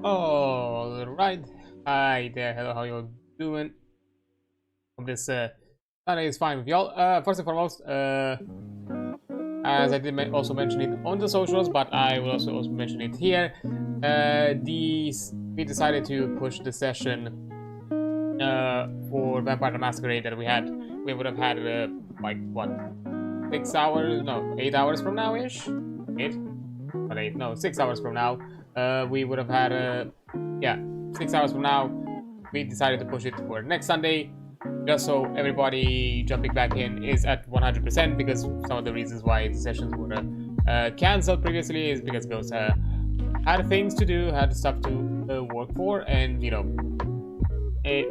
All right. Hi there. Hello. How you doing? Hope this Sunday is fine with y'all. First and foremost, as I did also mention it on the socials, but I will also mention it here. We decided to push the session for Vampire the Masquerade that we would have had like what 6 hours? No, 8 hours from now ish. 8? But 8? No, 6 hours from now. We would have had 6 hours from now. We decided to push it for next Sunday, just so everybody jumping back in is at 100%, because some of the reasons why the sessions were cancelled previously is because Ghost had things to do, had stuff to work for, and you know,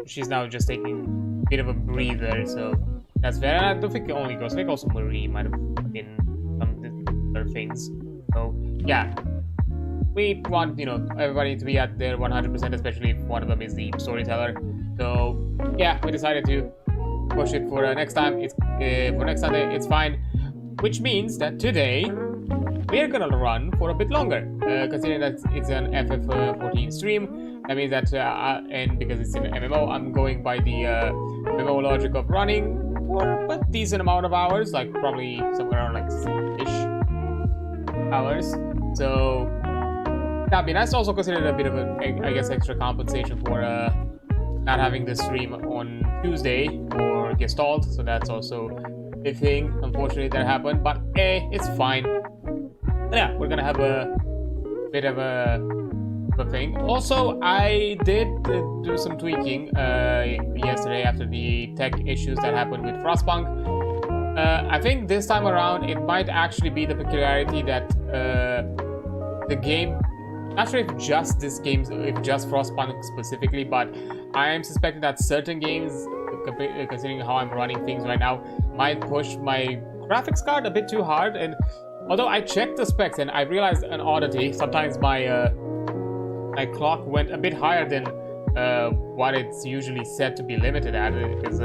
she's now just taking a bit of a breather, so that's fair. And I don't think only Ghost, I think also Marie might have been some other things. So yeah, we want, you know, everybody to be at their 100%, especially if one of them is the storyteller. So yeah, we decided to push it for next time. It's for next Sunday. It's fine, which means that today we're gonna run for a bit longer, considering that it's an FF14 stream. That means that and because it's in an MMO, I'm going by the MMO logic of running for a decent amount of hours, like probably somewhere around like 6-ish hours. So that'd be nice. Also considered a bit of a, I guess, extra compensation for not having the stream on Tuesday or Gestalt. So that's also a thing. Unfortunately, that happened, but it's fine. But yeah, we're gonna have a bit of a thing. Also, I did do some tweaking yesterday after the tech issues that happened with Frostpunk. I think this time around it might actually be the peculiarity that the game, not sure if just this game, if just Frostpunk specifically, but I am suspecting that certain games, considering how I'm running things right now, might push my graphics card a bit too hard. And although I checked the specs and I realized an oddity, sometimes my my clock went a bit higher than what it's usually set to be limited at, because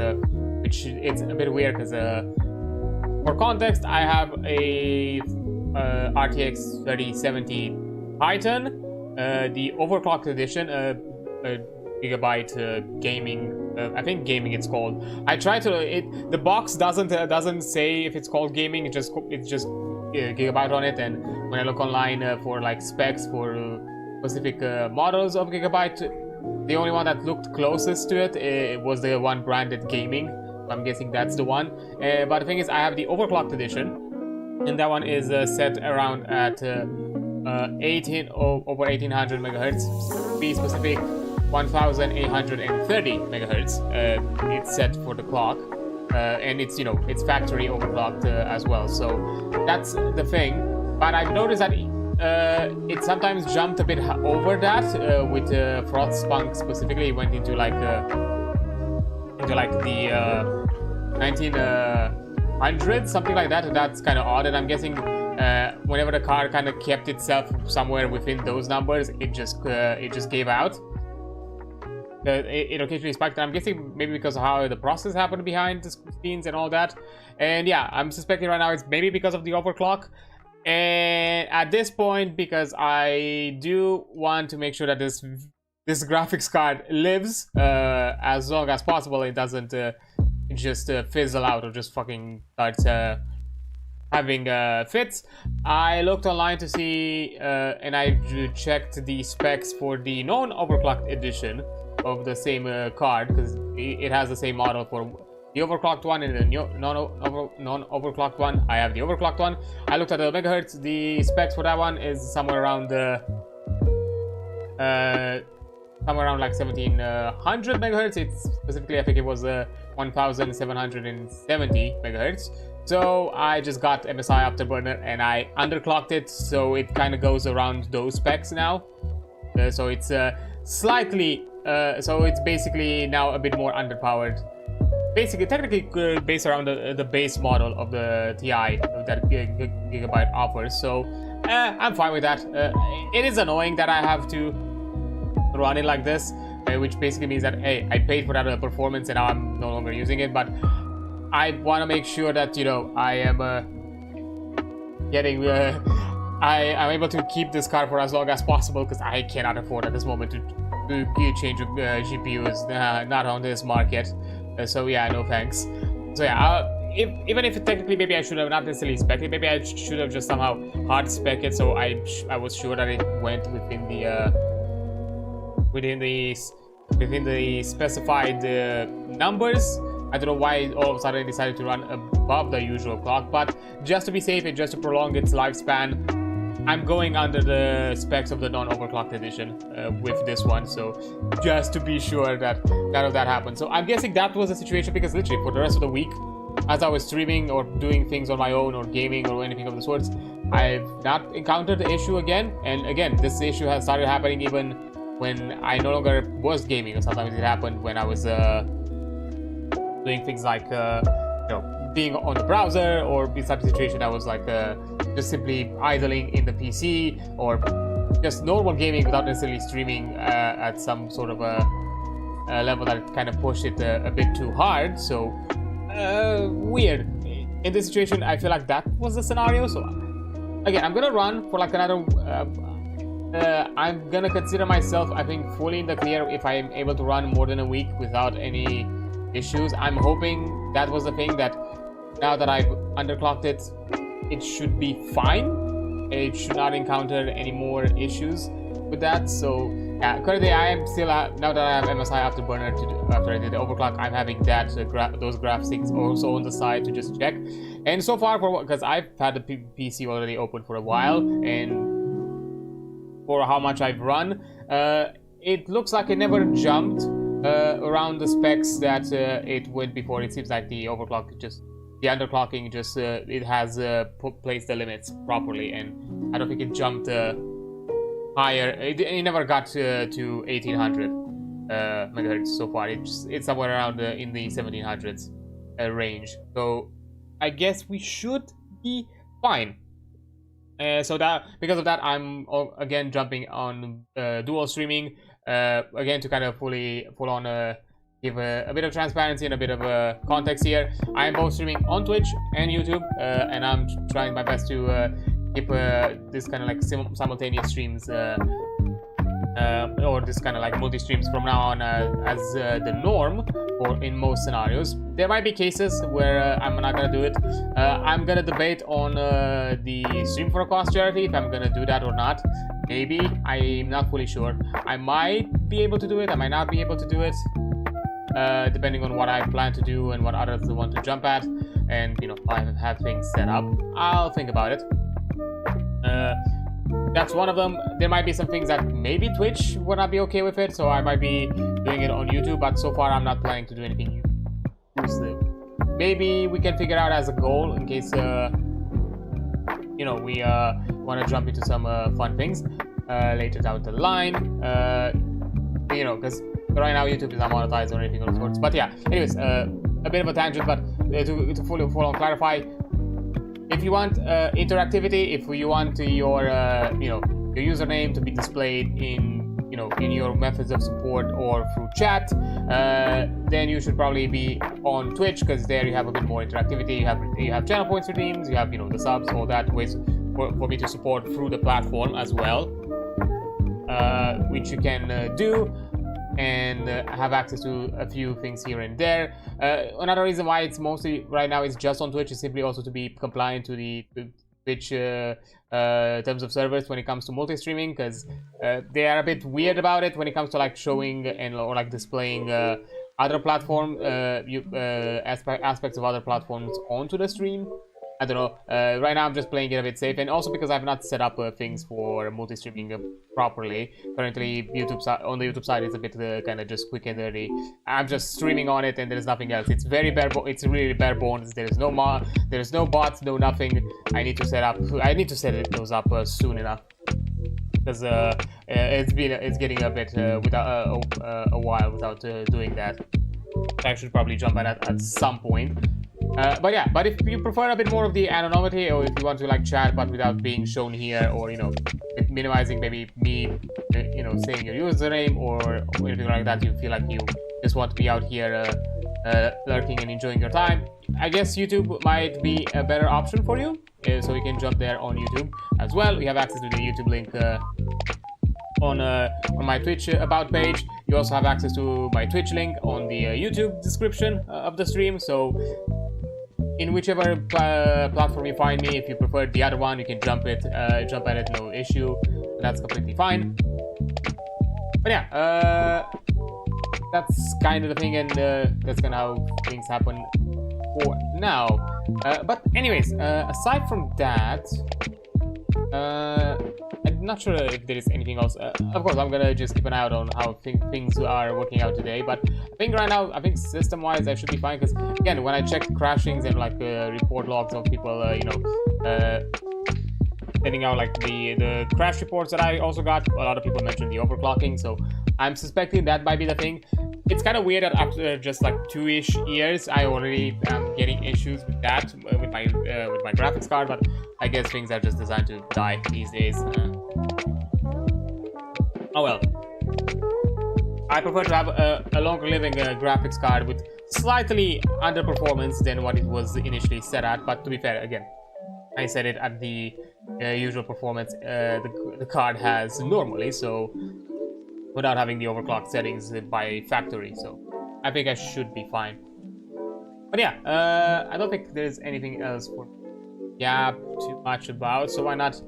which it's a bit weird, because for context, I have a RTX 3070 Titan, the overclocked edition, gigabyte gaming. I think gaming it's called. I try to. The box doesn't say if it's called gaming. It's just gigabyte on it. And when I look online for like specs for specific models of gigabyte, the only one that looked closest to it, was the one branded gaming. I'm guessing that's the one. But the thing is, I have the overclocked edition, and that one is set around at over 1800 megahertz. To be specific, 1830 megahertz. It's set for the clock, and it's, you know, it's factory overclocked as well. So that's the thing. But I've noticed that it sometimes jumped a bit over that with Frostpunk specifically. It went into like the 1900s, something like that. That's kind of odd, and I'm guessing whenever the card kind of kept itself somewhere within those numbers, it just gave out. It occasionally spiked. I'm guessing maybe because of how the process happened behind the scenes and all that. And yeah, I'm suspecting right now it's maybe because of the overclock. And at this point, because I do want to make sure that this graphics card lives as long as possible, it doesn't just fizzle out or just fucking starts having fits. I looked online to see, and I checked the specs for the non-overclocked edition of the same card, because it has the same model for the overclocked one and the non-overclocked one. I have the overclocked one. I looked at the megahertz. The specs for that one is somewhere around like 1700 megahertz. It's specifically, I think it was 1770 megahertz. So I just got MSI Afterburner and I underclocked it, so it kind of goes around those specs now. So it's slightly, so it's basically now a bit more underpowered. Basically, technically based around the base model of the TI that Gigabyte offers. So I'm fine with that. It is annoying that I have to run it like this, which basically means that, hey, I paid for that performance and now I'm no longer using it. But I want to make sure that, you know, I am getting I'm able to keep this card for as long as possible because I cannot afford at this moment to change GPUs, not on this market. So yeah, no thanks. So yeah, even if technically maybe I should have not necessarily spec it, maybe I should have just somehow hard spec it so I was sure that it went within the specified numbers. I don't know why all of a sudden I decided to run above the usual clock, but just to be safe and just to prolong its lifespan, I'm going under the specs of the non-overclocked edition with this one, so just to be sure that none of that happened. So I'm guessing that was the situation because literally for the rest of the week, as I was streaming or doing things on my own or gaming or anything of the sorts, I've not encountered the issue again. And again, this issue has started happening even when I no longer was gaming, or sometimes it happened when I was doing things like being on the browser, or in such a situation I was like just simply idling in the PC, or just normal gaming without necessarily streaming at some sort of a level that kind of pushed it a bit too hard. So weird. In this situation, I feel like that was the scenario. So again, I'm gonna run for like another I'm gonna consider myself, I think, fully in the clear if I'm able to run more than a week without any issues. I'm hoping that was the thing, that now that I've underclocked it, it should be fine. It should not encounter any more issues with that. So yeah, currently I am still now that I have MSI Afterburner after I did the overclock, I'm having that those graphics also on the side to just check. And so far, because I've had the PC already open for a while, and for how much I've run, it looks like it never jumped around the specs that it went before. It seems like the overclock the underclocking just it has placed the limits properly, and I don't think it jumped higher. It never got to 1800 megahertz so far. It's somewhere around in the 1700s range. So I guess we should be fine. So that because of that, I'm again jumping on dual streaming again to kind of full on give a bit of transparency and a bit of context here. I am both streaming on Twitch and YouTube, and I'm trying my best to keep this kind of like simultaneous streams or this kind of like multi-streams from now on as the norm, or in most scenarios. There might be cases where I'm not gonna do it. I'm gonna debate on the Stream for a Cause charity, if I'm gonna do that or not. Maybe, I'm not fully sure. I might be able to do it, I might not be able to do it, depending on what I plan to do and what others want to jump at, and I have things set up. I'll think about it. That's one of them. There might be some things that maybe Twitch would not be okay with it, so I might be doing it on YouTube, but so far I'm not planning to do anything. Maybe we can figure out as a goal in case we want to jump into some fun things later down the line, because right now YouTube is not monetized or anything of the sorts. But yeah, anyways, a bit of a tangent, but to fully on clarify, if you want interactivity, if you want your your username to be displayed in in your methods of support or through chat, then you should probably be on Twitch, because there you have a bit more interactivity. You have channel points redeems, you have the subs, all that, ways for me to support through the platform as well, which you can do and have access to a few things here and there. Another reason why it's mostly right now is just on Twitch is simply also to be compliant to the Twitch terms of service when it comes to multi-streaming, because they are a bit weird about it when it comes to like showing or like displaying other platform aspects of other platforms onto the stream. I don't know. Right now I'm just playing it a bit safe, and also because I've not set up things for multi-streaming properly. Currently, on the YouTube side, it's a bit kind of just quick and dirty. I'm just streaming on it, and there's nothing else. It's very bare. It's really bare bones. There's no there's no bots, no nothing. I need to set those up soon enough, because it's getting a bit without a while without doing that. I should probably jump at some point. But yeah, but if you prefer a bit more of the anonymity, or if you want to like chat but without being shown here, or minimizing maybe me saying your username or anything like that, you feel like you just want to be out here lurking and enjoying your time, I guess YouTube might be a better option for you, so you can jump there on YouTube as well. You have access to the YouTube link on my Twitch about page. You also have access to my Twitch link on the YouTube description of the stream. So in whichever platform you find me, if you prefer the other one, you can jump at it, no issue. That's completely fine. But yeah, that's kind of the thing, and that's kind of how things happen for now. But anyways, aside from that, I'm not sure if there is anything else. Of course, I'm gonna just keep an eye out on how things are working out today. But I think right now, I think system-wise, I should be fine. Because again, when I checked crashings and like report logs of people, sending out like the crash reports that I also got, a lot of people mentioned the overclocking. So I'm suspecting that might be the thing. It's kind of weird that after just like 2-ish years, I already am getting issues with that with my graphics card. But I guess things are just designed to die these days. Oh well. I prefer to have a longer living graphics card with slightly underperformance than what it was initially set at. But to be fair, again, I set it at the usual performance the card has normally, so without having the overclock settings by factory. So I think I should be fine. But yeah, I don't think there's anything else for too much about, so why not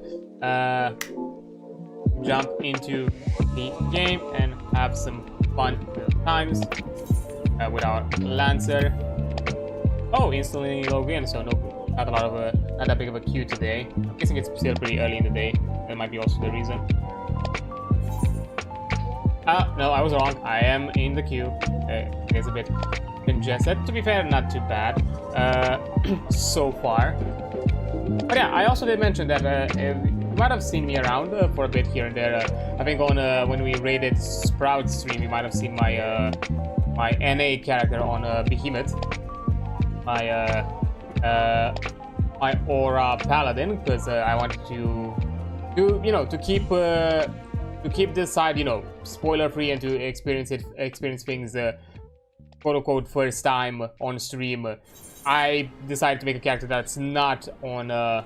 jump into the game and have some fun times with our Lancer. Oh, instantly log in, so not that big of a queue today. I'm guessing it's still pretty early in the day. That might be also the reason. No, I was wrong. I am in the queue. It's a bit congested. To be fair, not too bad so far. But yeah, I also did mention that you might have seen me around for a bit here and there. I think on when we raided Sprout stream, you might have seen my my NA character on Behemoth, my Aura Paladin, because I wanted to keep this side spoiler free and to experience things quote unquote first time on stream. I decided to make a character that's not on oh,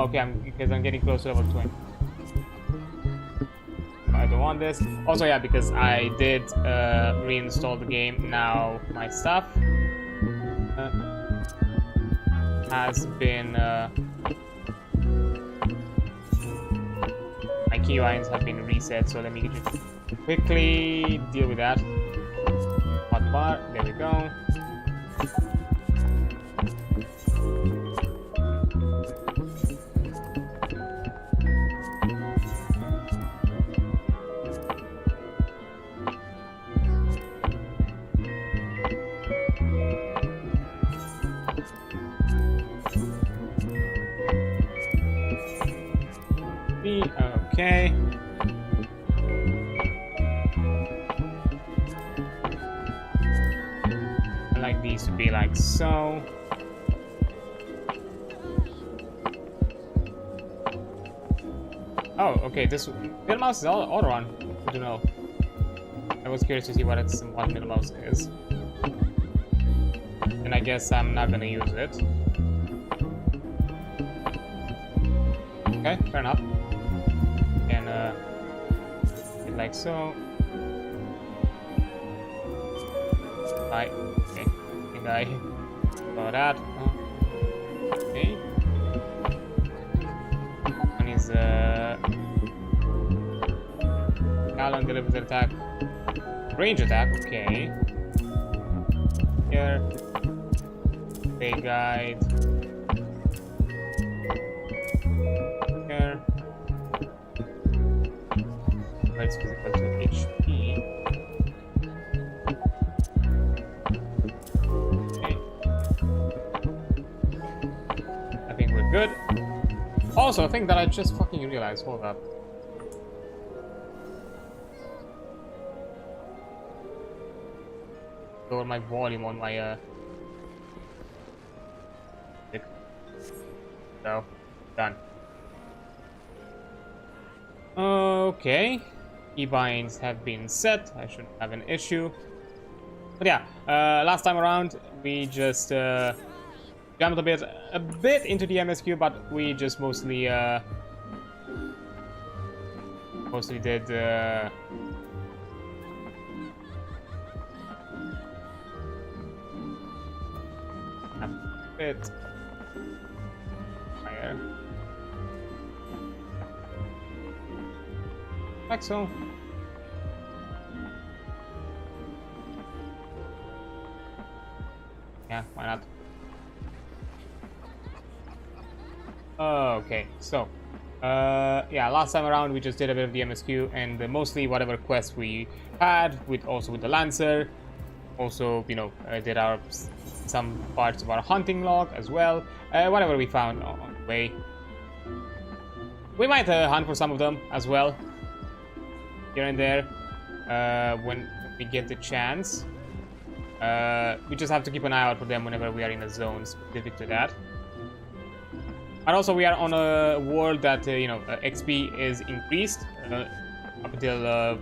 okay, because I'm getting close to level 20. I don't want this. Also, yeah, because I did reinstall the game. Now my stuff has been my keylines have been reset. So let me just quickly deal with that. Hotbar, there we go. Okay. I like these to be like so. Oh, okay. This middle mouse is auto run. I don't know. I was curious to see what middle mouse is, and I guess I'm not gonna use it. Okay, fair enough. And like so. Right. Okay. I think I saw that. Okay. One is Alan delivers attack. Range attack. Okay. Here. Big guide. Here. It's physical to HP. Okay. I think we're good. Also, a thing that I just fucking realized. Hold up. Lower my volume on my so done. Okay. Keybinds have been set. I shouldn't have an issue. But yeah, last time around we just jumped a bit into the MSQ, but we just mostly did a bit higher. Like so. Yeah, why not? Okay, so yeah, last time around we just did a bit of the MSQ and mostly whatever quests we had, with the Lancer. Also, you know, did some parts of our hunting log as well. Whatever we found on the way. We might hunt for some of them as well, here and there, when we get the chance. We just have to keep an eye out for them whenever we are in a zone specific to that. And also, we are on a world that you know, XP is increased up until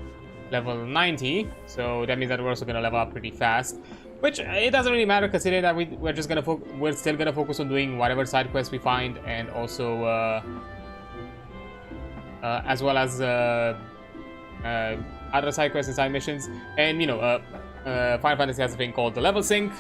level 90, so that means that we're also gonna level up pretty fast. Which it doesn't really matter, considering that we're still gonna focus on doing whatever side quests we find, and also as well as other side quests and side missions. And you know, Final Fantasy has a thing called the level sync,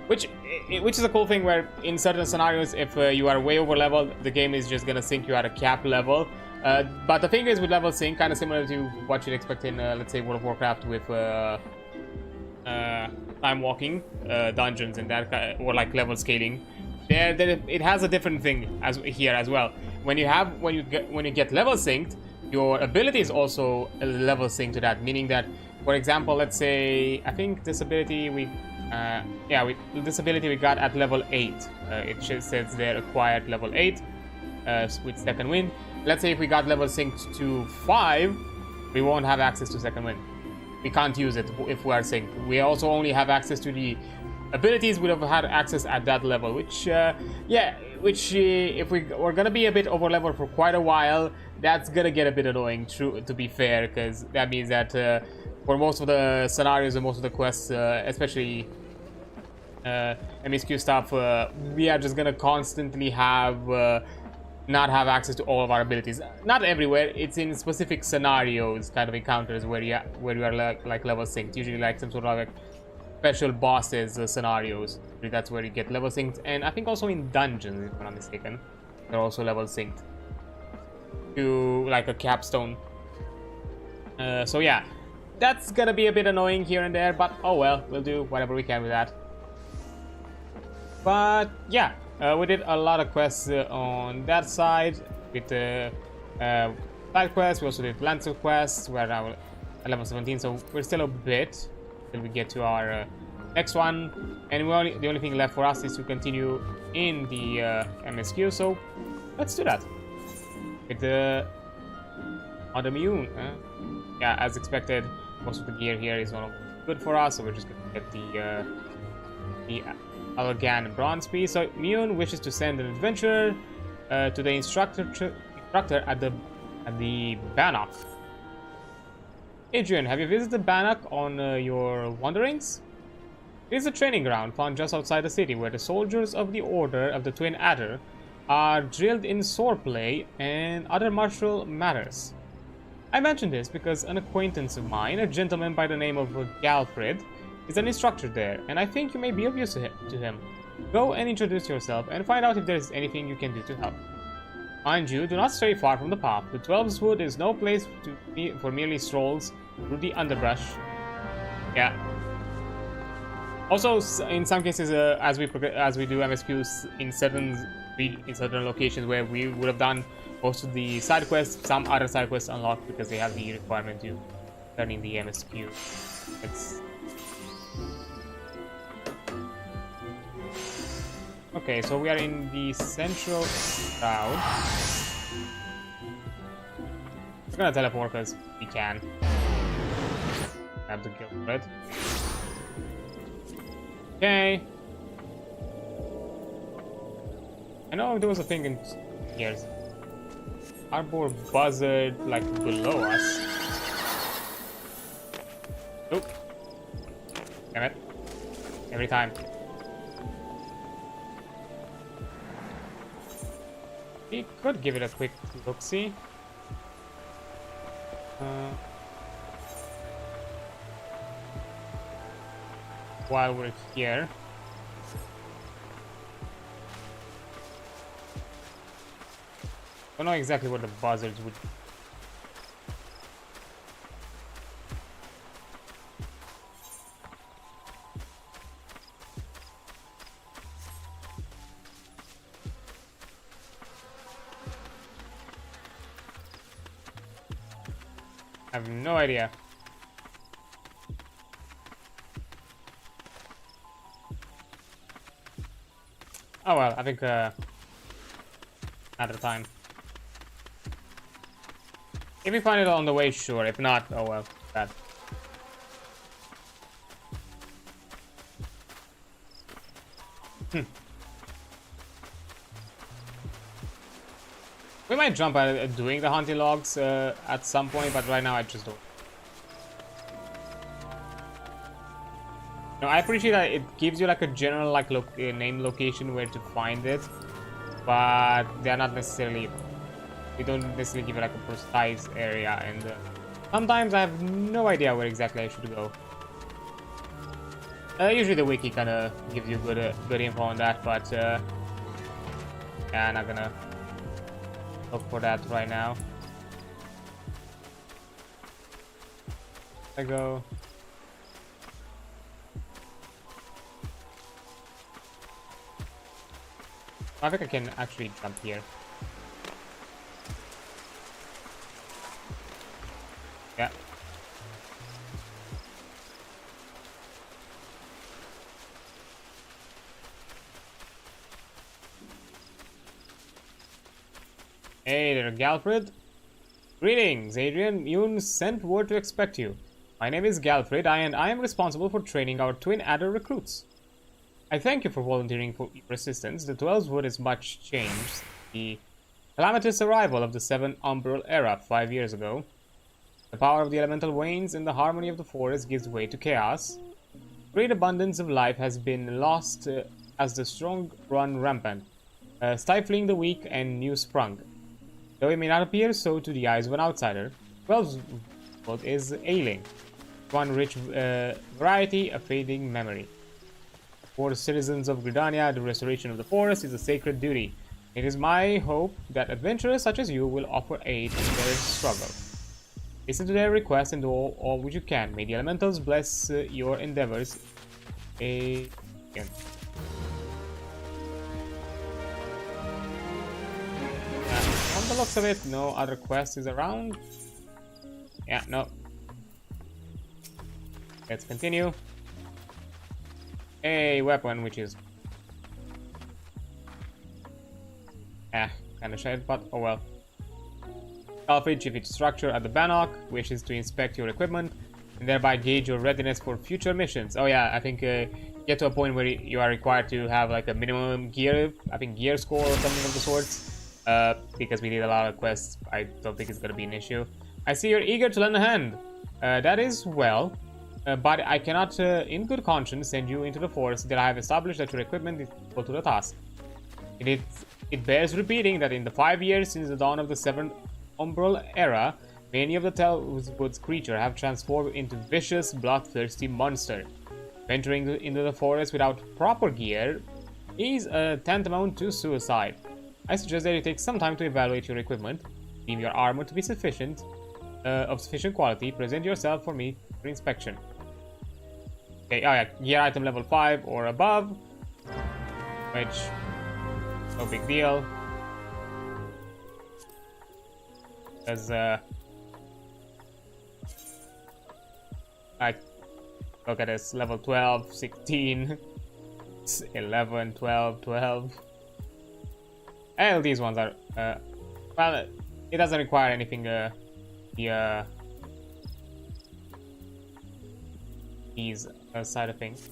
which is a cool thing where in certain scenarios, if you are way over leveled, the game is just gonna sync you at a cap level. But the thing is, with level sync, kind of similar to what you'd expect in let's say World of Warcraft with time walking dungeons and that, or like level scaling. It has a different thing as here as well. When you get level synced, your ability is also level synced to that, meaning that, for example, let's say, I think this ability we got at level 8. It just says there acquired level 8 with second wind. Let's say if we got level synced to 5, we won't have access to second wind. We can't use it if we are synced. We also only have access to the abilities we would have had access at that level, which if we're gonna be a bit over level for quite a while, that's gonna get a bit annoying, to be fair, because that means that for most of the scenarios and most of the quests, especially MSQ stuff, we are just gonna constantly not have access to all of our abilities. Not everywhere. It's in specific scenarios, kind of encounters where you are like level synced. Usually like some sort of like special bosses scenarios. That's where you get level synced. And I think also in dungeons, if I'm not mistaken, they're also level synced to like a capstone. So yeah, that's gonna be a bit annoying here and there, but oh well, we'll do whatever we can with that. But yeah, we did a lot of quests on that side with the side quests. We also did Lancer quests. We're now at level 17, so we're still a bit till we get to our next one. And the only thing left for us is to continue in the MSQ, so let's do that. With the autoimmune. Yeah, as expected, most of the gear here is not good for us, so we're just going to get the Algan bronze piece. So Mune wishes to send an adventurer to the instructor at the Bannock. Adrian, have you visited Bannock on your wanderings? It is a training ground found just outside the city where the soldiers of the Order of the Twin Adder are drilled in swordplay and other martial matters. I mention this because an acquaintance of mine, a gentleman by the name of Galfred, is an instructor there, and I think you may be of use to him. Go and introduce yourself and find out if there is anything you can do to help. Mind you, do not stray far from the path. The Twelves Wood is no place for merely strolls through the underbrush. Yeah. Also, in some cases, as we do MSQs in certain locations where we would have done most of the side quests, some other side quests unlocked because they have the requirement to turn in the MSQ. Okay, so we are in the central crowd. We're gonna teleport because we can. Have the guild red. Okay. I know there was a thing in here. Arbor buzzard like below us. Nope. Damn it. Every time. We could give it a quick look-see. While we're here. I don't know exactly what the buzzards would. I have no idea. Oh well, I think another time. If we find it on the way, sure. If not, oh well, that. We might jump at doing the hunting logs at some point, but right now I just don't. No, I appreciate that it gives you like a general like name location where to find it, but they're not necessarily. They don't necessarily give you like a precise area, and sometimes I have no idea where exactly I should go. Usually the wiki kind of gives you good info on that, but yeah, I'm not gonna look for that right now. I go. I think I can actually jump here. Yeah. Hey there, Galfred. Greetings, Adrian. Yoon sent word to expect you. My name is Galfred, and I am responsible for training our twin adder recruits. I thank you for volunteering for your assistance. The 12's wood is much changed. The calamitous arrival of the 7th Umbral era 5 years ago. The power of the elemental wanes and the harmony of the forest gives way to chaos. Great abundance of life has been lost as the strong run rampant, stifling the weak and new sprung. Though it may not appear so to the eyes of an outsider, 12's wood is ailing. One rich variety, a fading memory. For the citizens of Gridania, the restoration of the forest is a sacred duty. It is my hope that adventurers such as you will offer aid in their struggle. Listen to their request and do all which you can. May the elementals bless your endeavors. Again. On the looks of it, no other quest is around. Yeah, no. Let's continue. A weapon, which is kind of shit, but oh well. Alfred, chief structure at the Bannock, wishes to inspect your equipment and thereby gauge your readiness for future missions. Oh yeah, I think get to a point where you are required to have like a minimum gear, I think gear score or something of the sorts. Because we did a lot of quests, I don't think it's gonna be an issue. I see you're eager to lend a hand. That is well. But I cannot, in good conscience, send you into the forest until I have established that your equipment is equal to the task. It bears repeating that in the 5 years since the dawn of the 7th Umbral era, many of the Tellwood's creatures have transformed into vicious, bloodthirsty monsters. Venturing into the forest without proper gear is tantamount to suicide. I suggest that you take some time to evaluate your equipment, deem your armor to be sufficient, of sufficient quality, present yourself for me for inspection. Okay, oh yeah, gear item level 5 or above, which, no big deal. Because, I look at this, level 12, 16, 11, 12, 12. And these ones are, well, it doesn't require anything, these side of things.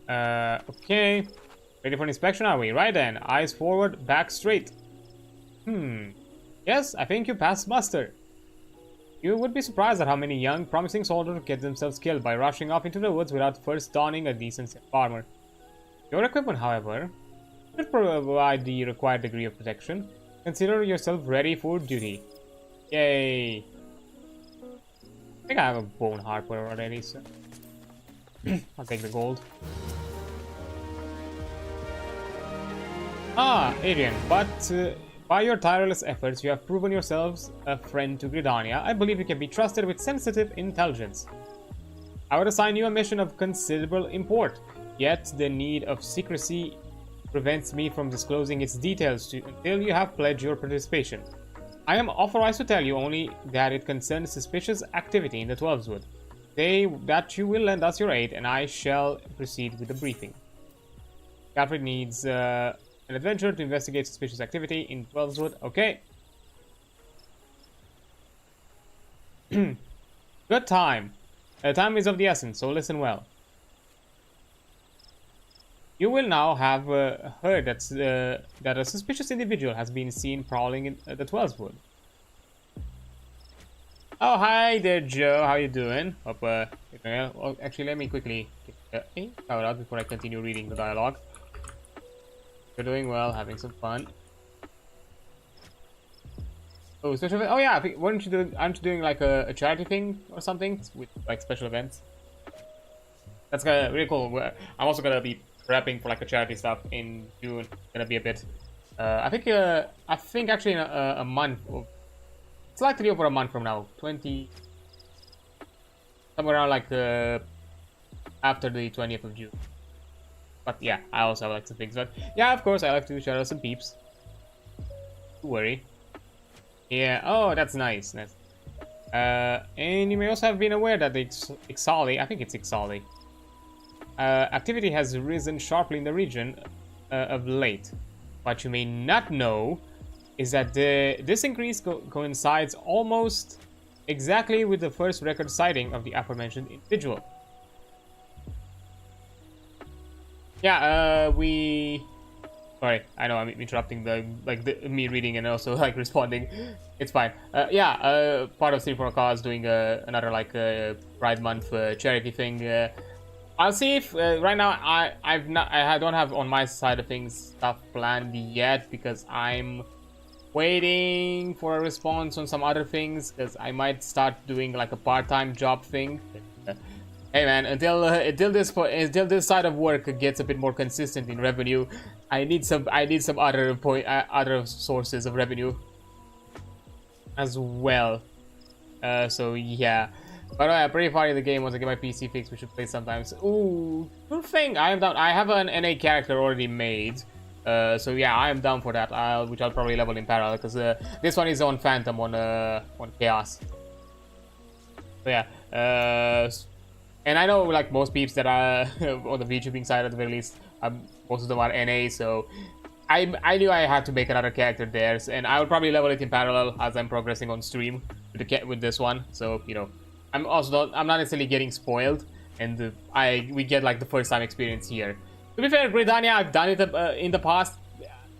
Okay. Ready for inspection, are we? Right then. Eyes forward, back straight. Yes, I think you passed muster. You would be surprised at how many young, promising soldiers get themselves killed by rushing off into the woods without first donning a decent set of armor. Your equipment, however, should provide the required degree of protection. Consider yourself ready for duty. Yay! I think I have a bone harper already, so I'll take the gold. Ah, Adrian, but by your tireless efforts, you have proven yourselves a friend to Gridania. I believe you can be trusted with sensitive intelligence. I would assign you a mission of considerable import, yet the need of secrecy prevents me from disclosing its details until you have pledged your participation. I am authorized to tell you only that it concerns suspicious activity in the Twelveswood. Say that you will lend us your aid, and I shall proceed with the briefing. Alfred needs an adventurer to investigate suspicious activity in Twelveswood. Okay. Good time. Time is of the essence, so listen well. You will now have heard that a suspicious individual has been seen prowling in the Twelveswood. Oh, hi there, Joe. How you doing? Hope, well, actually, let me quickly get power out before I continue reading the dialogue. You're doing well, having some fun. Oh, special event. Oh yeah, aren't you doing like a charity thing or something with like special events? That's really cool. I'm also gonna be prepping for like a charity stuff in June. Gonna be a bit. I think actually in a month. It's likely over a month from now. 20. Somewhere around like after the 20th of June. But yeah, I also have like some things. But yeah, of course, I like to shout out some peeps. Don't worry. Yeah. Oh, that's nice. And you may also have been aware that the Ixali, I think it's Ixali, activity has risen sharply in the region of late. What you may not know is that this increase coincides almost exactly with the first record sighting of the aforementioned individual. Yeah, Sorry, I know I'm interrupting me reading and also like responding. It's fine. Yeah, part of Stream for a Cause doing another like Pride Month charity thing. I'll see if right now I don't have on my side of things stuff planned yet because I'm waiting for a response on some other things because I might start doing like a part-time job thing. Hey man, until this side of work gets a bit more consistent in revenue, I need some other sources of revenue as well. So yeah, but I'm pretty far in the game. Once I get my PC fixed, we should play sometimes. Ooh, good thing I am down. I have an NA character already made. So yeah, I am down for that. Which I'll probably level in parallel because this one is on Phantom on Chaos. So yeah. And I know, like, most peeps that are on the VTubing side at the very least, most of them are NA, so I knew I had to make another character there, and I will probably level it in parallel as I'm progressing on stream with this one. So, you know, I'm not necessarily getting spoiled, and we get, like, the first time experience here. To be fair, Gridania, I've done it in the past,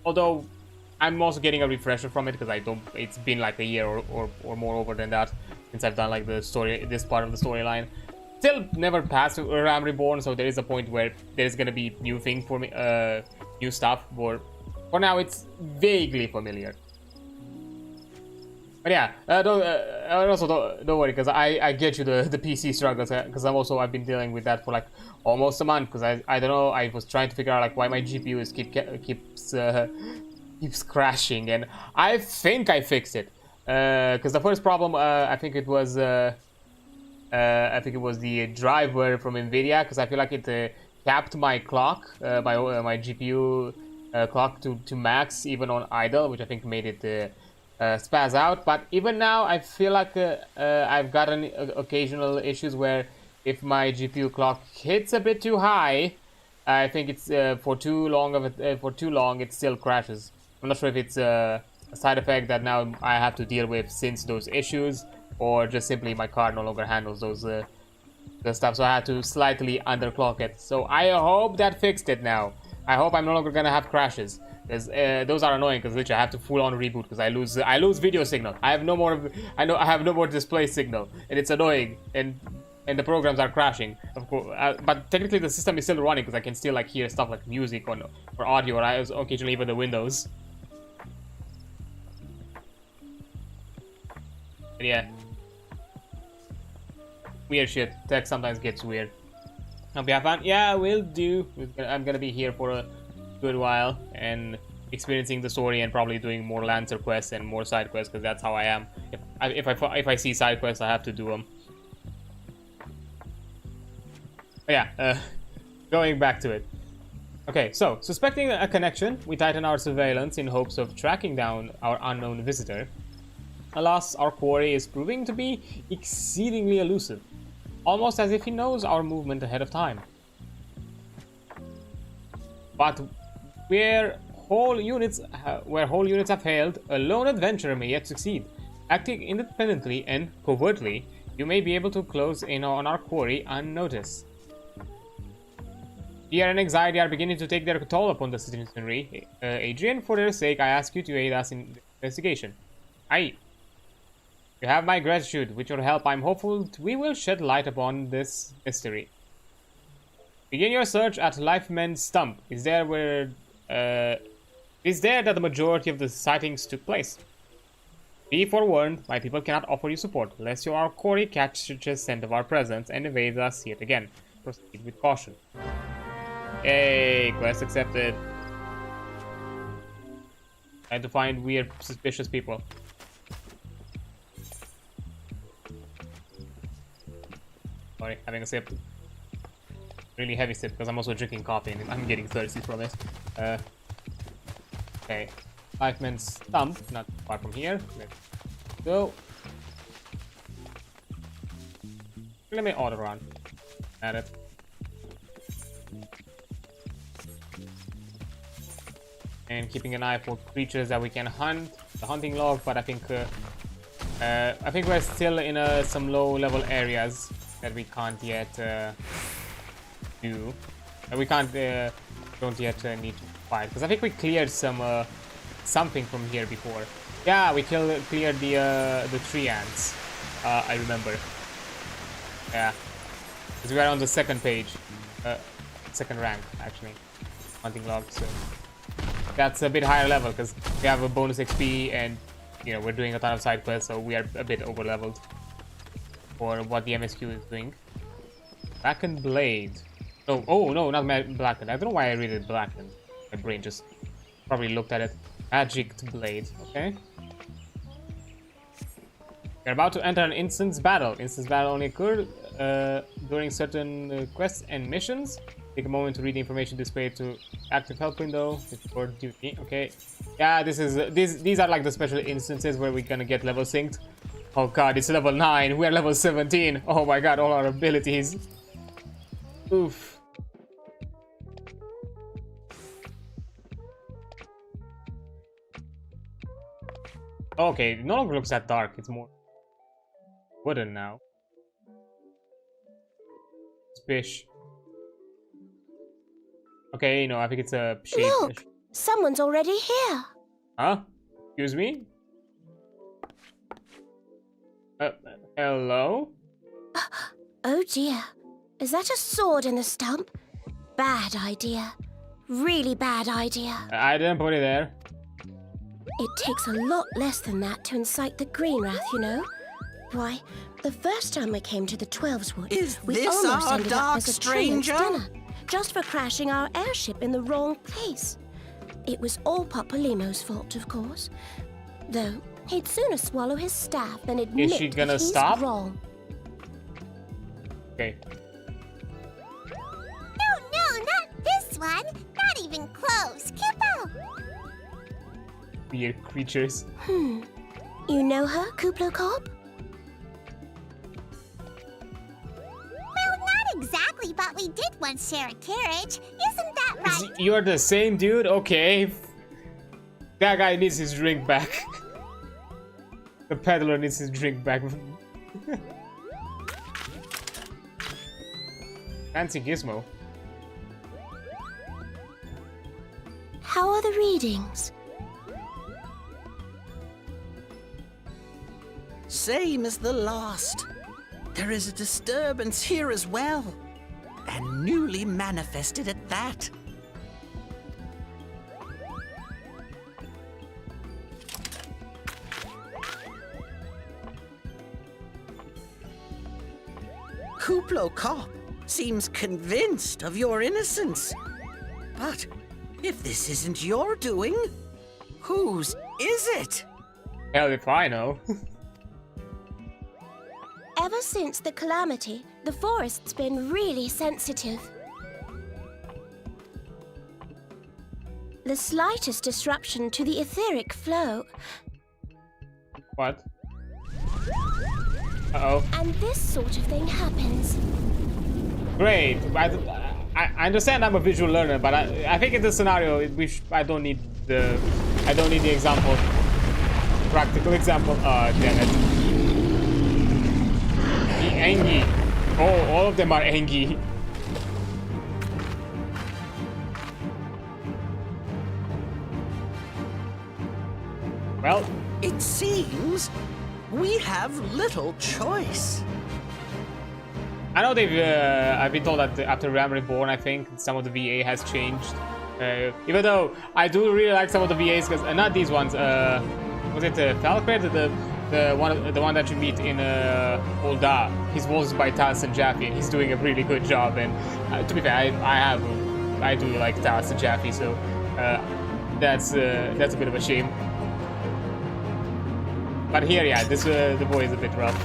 although I'm also getting a refresher from it, because it's been, like, a year or more over than that since I've done, like, this part of the storyline. Still never passed Arealmreborn, Reborn, so there is a point where there's gonna be new thing for me, new stuff. But for now, it's vaguely familiar. But yeah, don't worry, because I get you the PC struggles, because I've been dealing with that for like almost a month. Because I don't know, I was trying to figure out like why my GPU keeps crashing, and I think I fixed it. Because the first problem, I think it was the driver from NVIDIA, because I feel like it capped my clock, my GPU clock to max even on idle, which I think made it spaz out. But even now, I feel like I've gotten occasional issues where if my GPU clock hits a bit too high, I think it's for too long it still crashes. I'm not sure if it's a side effect that now I have to deal with since those issues, or just simply my card no longer handles those the stuff, so I had to slightly underclock it. So I hope that fixed it now. I hope I'm no longer gonna have crashes. Because those are annoying. Because literally I have to full on reboot because I lose video signal. I have no more. I have no more display signal, and it's annoying. And the programs are crashing, of course. But technically the system is still running because I can still like hear stuff like music or audio, or I occasionally even the windows. But yeah. Weird shit. Tech sometimes gets weird. Hope you have fun. Yeah, we'll do. I'm gonna be here for a good while and experiencing the story and probably doing more Lancer quests and more side quests because that's how I am. If I see side quests, I have to do them. But yeah, going back to it. Okay, so suspecting a connection, we tighten our surveillance in hopes of tracking down our unknown visitor. Alas, our quarry is proving to be exceedingly elusive, almost as if he knows our movement ahead of time. But where whole units have failed, a lone adventurer may yet succeed. Acting independently and covertly, you may be able to close in on our quarry unnoticed. Fear and anxiety are beginning to take their toll upon the citizenry. Adrian, for their sake, I ask you to aid us in the investigation. Aye. You have my gratitude. With your help, I'm hopeful we will shed light upon this mystery. Begin your search at Lifeman's Stump. Is there that the majority of the sightings took place? Be forewarned, my people cannot offer you support, lest your quarry catches scent of our presence and evades us yet again. Proceed with caution. Hey, quest accepted. Trying to find weird, suspicious people. Sorry, having a sip. Really heavy sip because I'm also drinking coffee and I'm getting thirsty from it. Okay. Lifeman's Stump, not far from here. Let's go. Let me auto run at it. And keeping an eye for creatures that we can hunt. The hunting log, but I think we're still in some low-level areas that we can't yet do. We don't yet need to fight because I think we cleared something from here before. Yeah, we cleared the tree ants. I remember. Yeah, because we are on the second page, second rank actually, hunting log. So that's a bit higher level because we have a bonus XP and we're doing a ton of side quests, so we are a bit over leveled for what the MSQ is doing. Blackened blade. Oh no, not blackened. I don't know why I read it blackened. My brain just probably looked at it. Magic blade. Okay. We're about to enter an instance battle. Instance battle only occur during certain quests and missions. Take a moment to read the information displayed to active help window before duty. Okay. Yeah, these are like the special instances where we're gonna get level synced. Oh god, it's level 9. We are level 17. Oh my god, all our abilities. Oof. Okay, it no longer looks that dark. It's more wooden now. Spish. Okay, I think it's a shade. Look! Someone's already here. Huh? Excuse me? Hello? Oh dear. Is that a sword in the stump? Bad idea. Really bad idea. I didn't put it there. It takes a lot less than that to incite the green wrath, Why, the first time we came to the 12's Wood, we almost ended up as a treant's dinner, just for crashing our airship in the wrong place. It was all Papolimo's fault, of course. Though, he'd sooner swallow his staff than admit Is she gonna that he's stop? wrong. Okay. No, not this one. Not even close. Kippo! Weird creatures. You know her, Kuplo Cobb? Well, not exactly, but we did once share a carriage. Isn't that right? You're the same dude? Okay. That guy needs his drink back. The peddler needs his drink back. Fancy gizmo. How are the readings? Same as the last. There is a disturbance here as well. And newly manifested at that. Hooplo Cop seems convinced of your innocence. But if this isn't your doing, whose is it? Hell if I know. Ever since the calamity, the forest's been really sensitive. The slightest disruption to the etheric flow, What? Uh-oh. and this sort of thing happens. Great. I understand I'm a visual learner, but I think in this scenario I don't need the example. Practical example. Damn it. The Engi. Oh, all of them are Engi. Well, It seems we have little choice. I know I've been told that after Reborn, I think some of the VA has changed. Even though I do really like some of the VAs, because not these ones. Was it Falcred, the one that you meet in Olda? He's voiced by Talis and Jaffe, and he's doing a really good job. And to be fair, I do like Talis and Jaffe, so that's a bit of a shame. But here, yeah, the boy is a bit rough.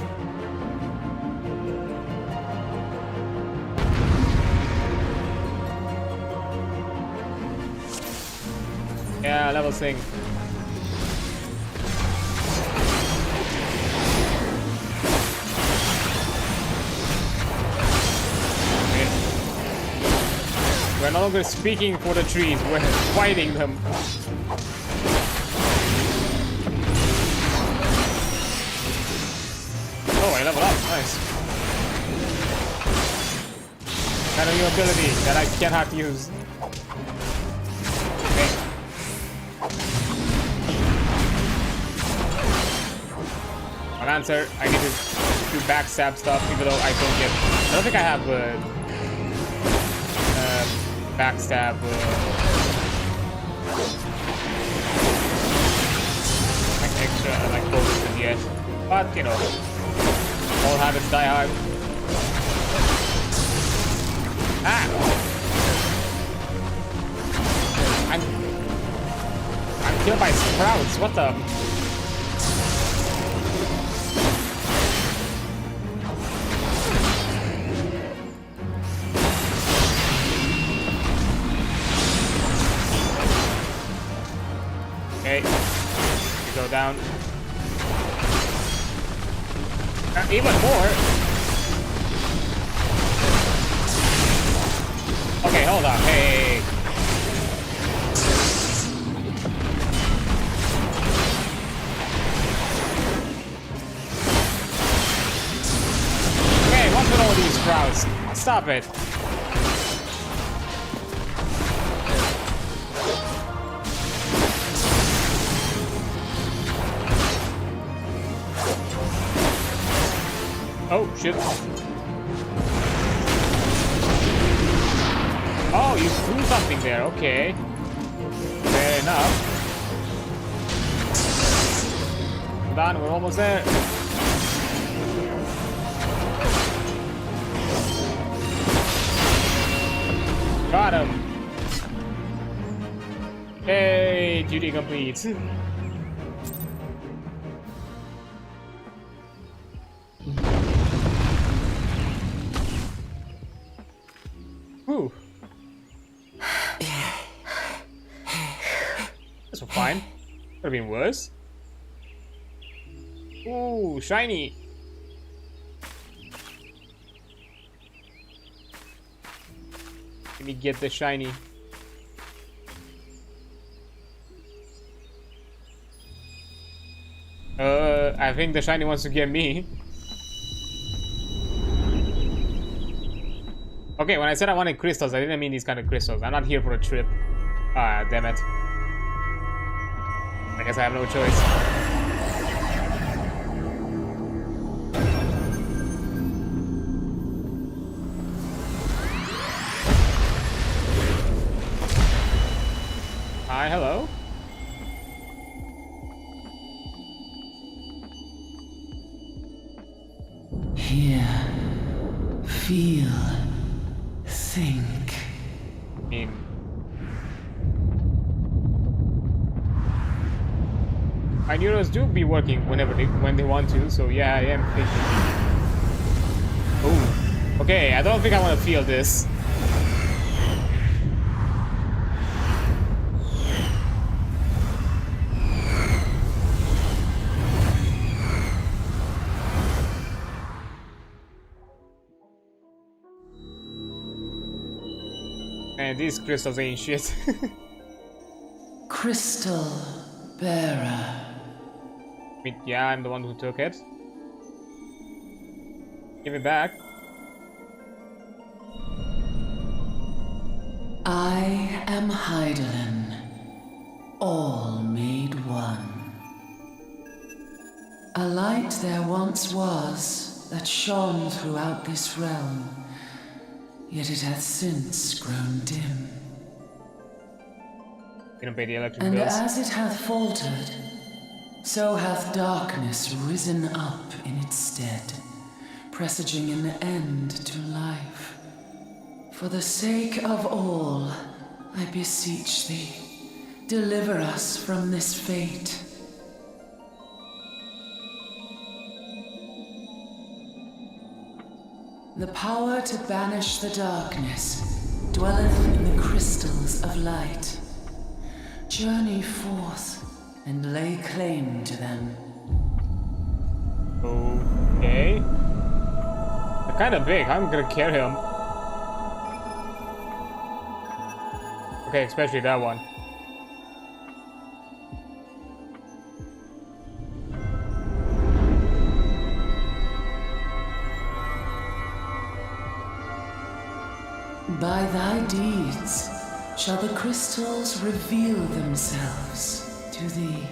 Yeah, level thing. We're no longer speaking for the trees, we're fighting them. Oh, I level up, nice. Kind of new ability that I cannot use. Okay. I'll answer. I need to do backstab stuff, even though I don't think I have backstab. Like extra, like bonuses yet. But you know, all habits die hard. Ah! I'm killed by sprouts. What the? Okay, you go down. Even more. Okay, hold on. Hey. Okay, what's with all these sprouts? Stop it. Oh, shit. Oh, you threw something there. Okay. Fair enough. Hold on, we're almost there. Got him. Hey, duty complete. Whew. This was fine. Could have been worse. Ooh, shiny. Let me get the shiny. I think the shiny wants to get me. Okay, when I said I wanted crystals, I didn't mean these kind of crystals. I'm not here for a trip. Ah, damn it. I guess I have no choice. Hi, hello. Hear, feel, think. I mean, my neurons do be working when they want to, so yeah, I am thinking. Oh, okay. I don't think I want to feel this. Man, these crystals ain't shit. Crystal bearer. I mean, yeah, I'm the one who took it. Give it back. I am Hydaelyn, all made one. A light there once was that shone throughout this realm, yet it hath since grown dim. You don't pay the electric And bills. as it hath faltered, so hath darkness risen up in its stead, presaging an end to life. For the sake of all, I beseech thee, deliver us from this fate. The power to banish the darkness dwelleth in the crystals of light. Journey forth and lay claim to them. Okay. They're kind of big. I'm gonna carry them. Okay, especially that one. By thy deeds shall the crystals reveal themselves to thee.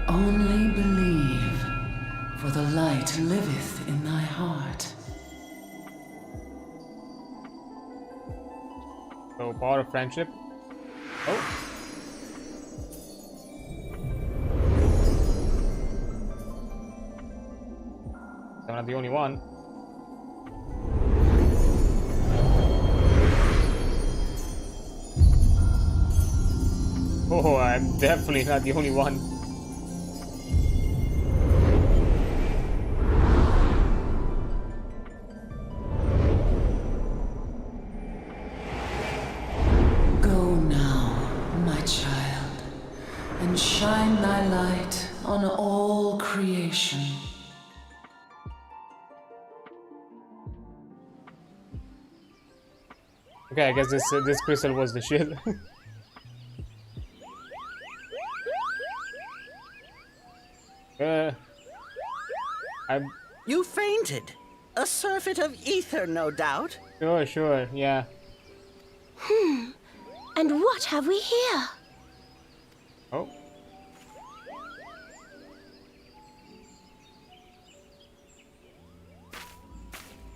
Only believe, for the light liveth in thy heart. So, power of friendship. Oh. I'm not the only one. Oh, I'm definitely not the only one. Go now, my child, and shine thy light on all creation. Okay, I guess this crystal was the shit. You fainted. A surfeit of ether, no doubt. Sure, yeah. And what have we here? Oh.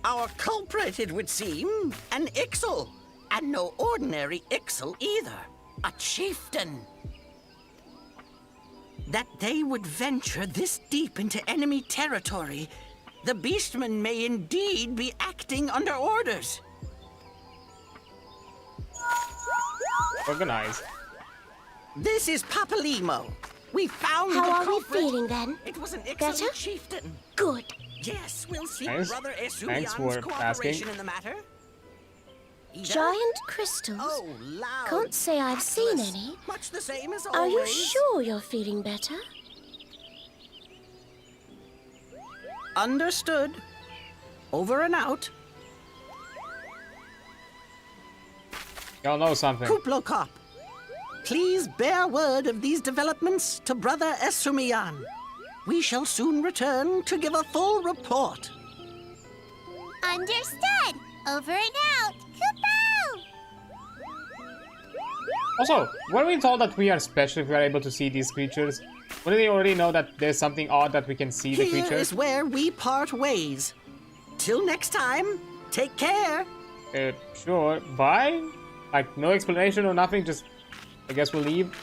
Our culprit, it would seem, an Ixal. And no ordinary Ixal either. A chieftain. That they would venture this deep into enemy territory, the beastmen may indeed be acting under orders. Organized. This is Papalimo. We found How the are we culprit. feeling then? It was an Better? excellent chieftain. Good. Yes, we'll seek Thanks. Brother Thanks Esumian's for cooperation asking. in the matter. Either? Giant crystals? Oh, loud. Can't say I've seen Atlas. any. Much the same as Are always. you sure you're feeling better? Understood. Over and out. Y'all know something. Kuplokop, please bear word of these developments to Brother Esumian. We shall soon return to give a full report. Understood. Over and out. Kupo! Also, were we told that we are special if we are able to see these creatures? Wouldn't they already know that there's something odd that we can see the creatures? Here is where we part ways. Till next time, take care. Sure. Bye? Like, no explanation or nothing, just... I guess we'll leave.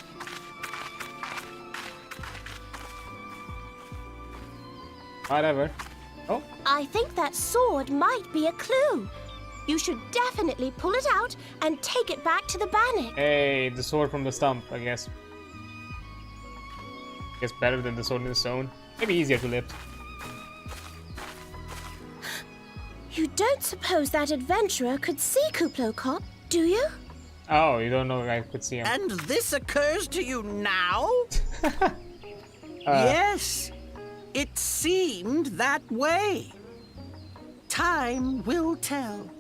Whatever. Oh. I think that sword might be a clue. You should definitely pull it out and take it back to the bannock. Hey, the sword from the stump, I guess. Guess better than the sword in the stone. Maybe easier to lift. You don't suppose that adventurer could see Kuplokop, do you? Oh, you don't know I could see him. And this occurs to you now? Yes, it seemed that way. Time will tell.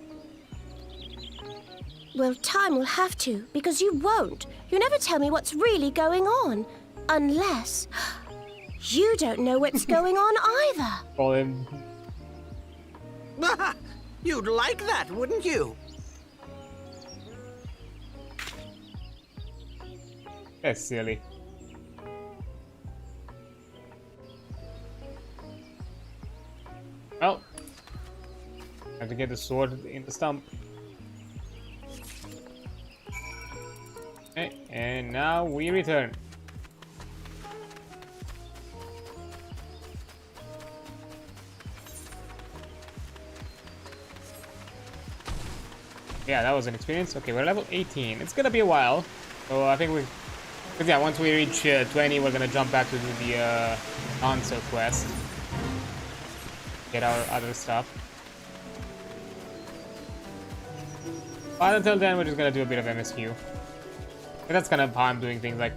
Well, time will have to, because you won't. You never tell me what's really going on. Unless... you don't know what's going on either. Call him. You'd like that, wouldn't you? That's silly. Well, have to get the sword in the stump. Okay, and now we return. Yeah, that was an experience. Okay, we're level 18. It's gonna be a while, so I think we... Because yeah, once we reach 20, we're gonna jump back to do the answer quest. Get our other stuff. But until then, we're just gonna do a bit of MSQ. And that's kind of how I'm doing things, like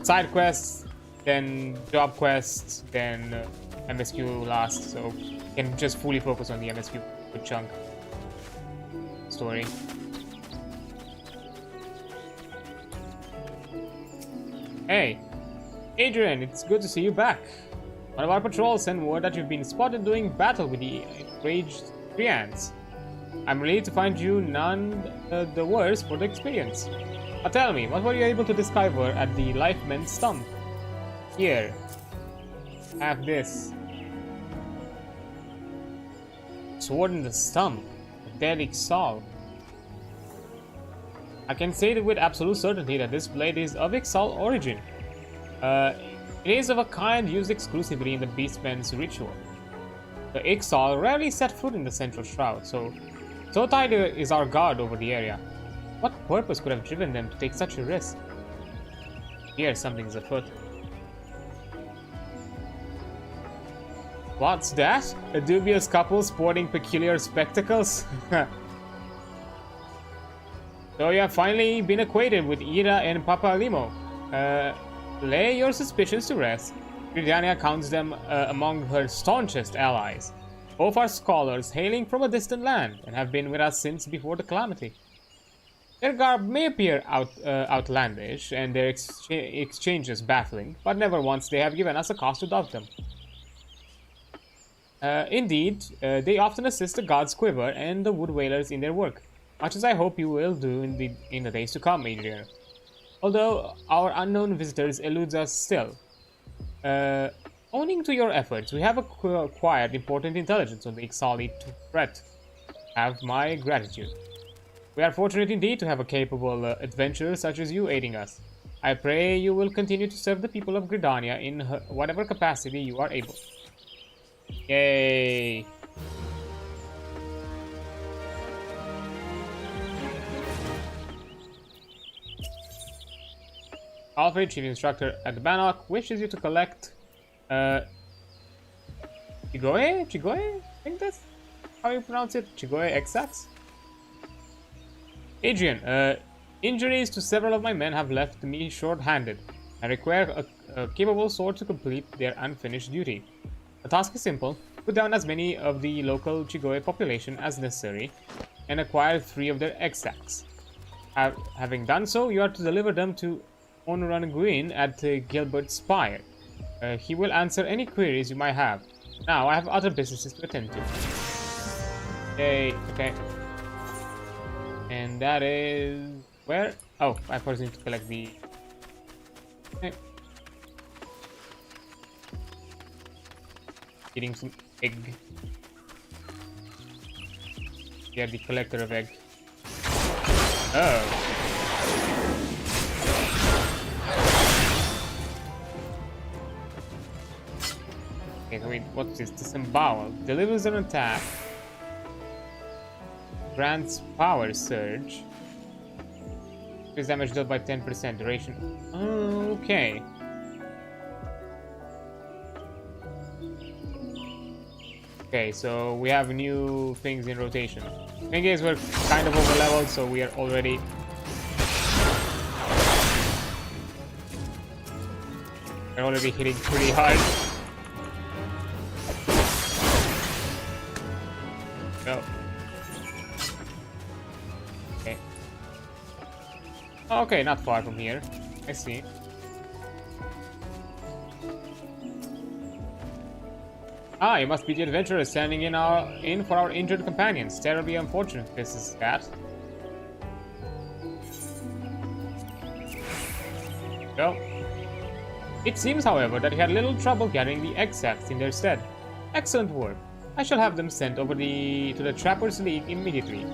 side quests, then job quests, then MSQ last, so you can just fully focus on the MSQ good chunk story. Hey, Adrian, it's good to see you back. One of our patrols sent word that you've been spotted doing battle with the enraged treants. I'm relieved to find you none the worse for the experience. Now tell me, what were you able to discover at the Lifeman Stump? Here, have this. Sword in the Stump, a dead Ixal. I can say that with absolute certainty that this blade is of Ixal origin. It is of a kind used exclusively in the Beastman's ritual. The Ixal rarely set foot in the Central Shroud, so tight is our guard over the area. What purpose could have driven them to take such a risk? Here, something's afoot. What's that? A dubious couple sporting peculiar spectacles? So you have finally been acquainted with Ira and Papa Limo. Lay your suspicions to rest. Gridania counts them among her staunchest allies. Both are scholars hailing from a distant land and have been with us since before the calamity. Their garb may appear outlandish and their exchanges baffling, but never once they have given us a cause to doubt them. Indeed, they often assist the gods Quiver and the Wood Whalers in their work, much as I hope you will do in the days to come, Adrian. Although our unknown visitors eludes us still. Owing to your efforts, we have acquired important intelligence on the Ixali threat. Have my gratitude. We are fortunate indeed to have a capable adventurer such as you aiding us. I pray you will continue to serve the people of Gridania in whatever capacity you are able. Yay! Alfred, chief instructor at the Bannock, wishes you to collect Chigoe? Chigoe? I think that's how you pronounce it. Chigoe Exax? Adrian, injuries to several of my men have left me short-handed. I require a capable sword to complete their unfinished duty. The task is simple. Put down as many of the local Chigoe population as necessary and acquire 3 of their Exacs. Having done so, you are to deliver them to Onuran Gwyn at Gilbert Spire. He will answer any queries you might have. Now, I have other businesses to attend to. Yay, okay. And that is Where? Oh, I first need to collect the... Okay. Getting some egg. Yeah, the collector of egg. Oh. Okay, so wait, what's this? Disembowel. Delivers an attack. Grants power surge. Increase damage dealt by 10%. Duration. Okay. Okay, so we have new things in rotation. Thing is, we're kind of over leveled, so we are already... We're already hitting pretty hard. Go. Okay. Okay, not far from here. I see. Ah, you must be the adventurer standing in for our injured companions. Terribly unfortunate this is that. Go. It seems, however, that he had little trouble carrying the egg sacks in their stead. Excellent work. I shall have them sent over to the Trappers' League immediately.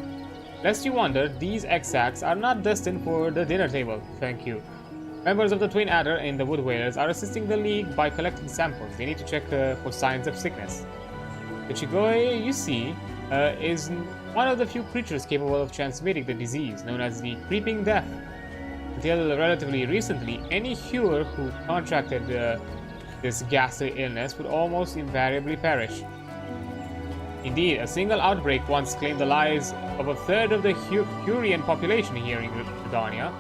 Lest you wonder, these egg sacks are not destined for the dinner table. Thank you. Members of the Twin Adder and the Wood Whalers are assisting the League by collecting samples. They need to check for signs of sickness. The Chigoi, you see, is one of the few creatures capable of transmitting the disease, known as the Creeping Death. Until relatively recently, any hewer who contracted this ghastly illness would almost invariably perish. Indeed, a single outbreak once claimed the lives of a third of the Hurian population here in Gridania.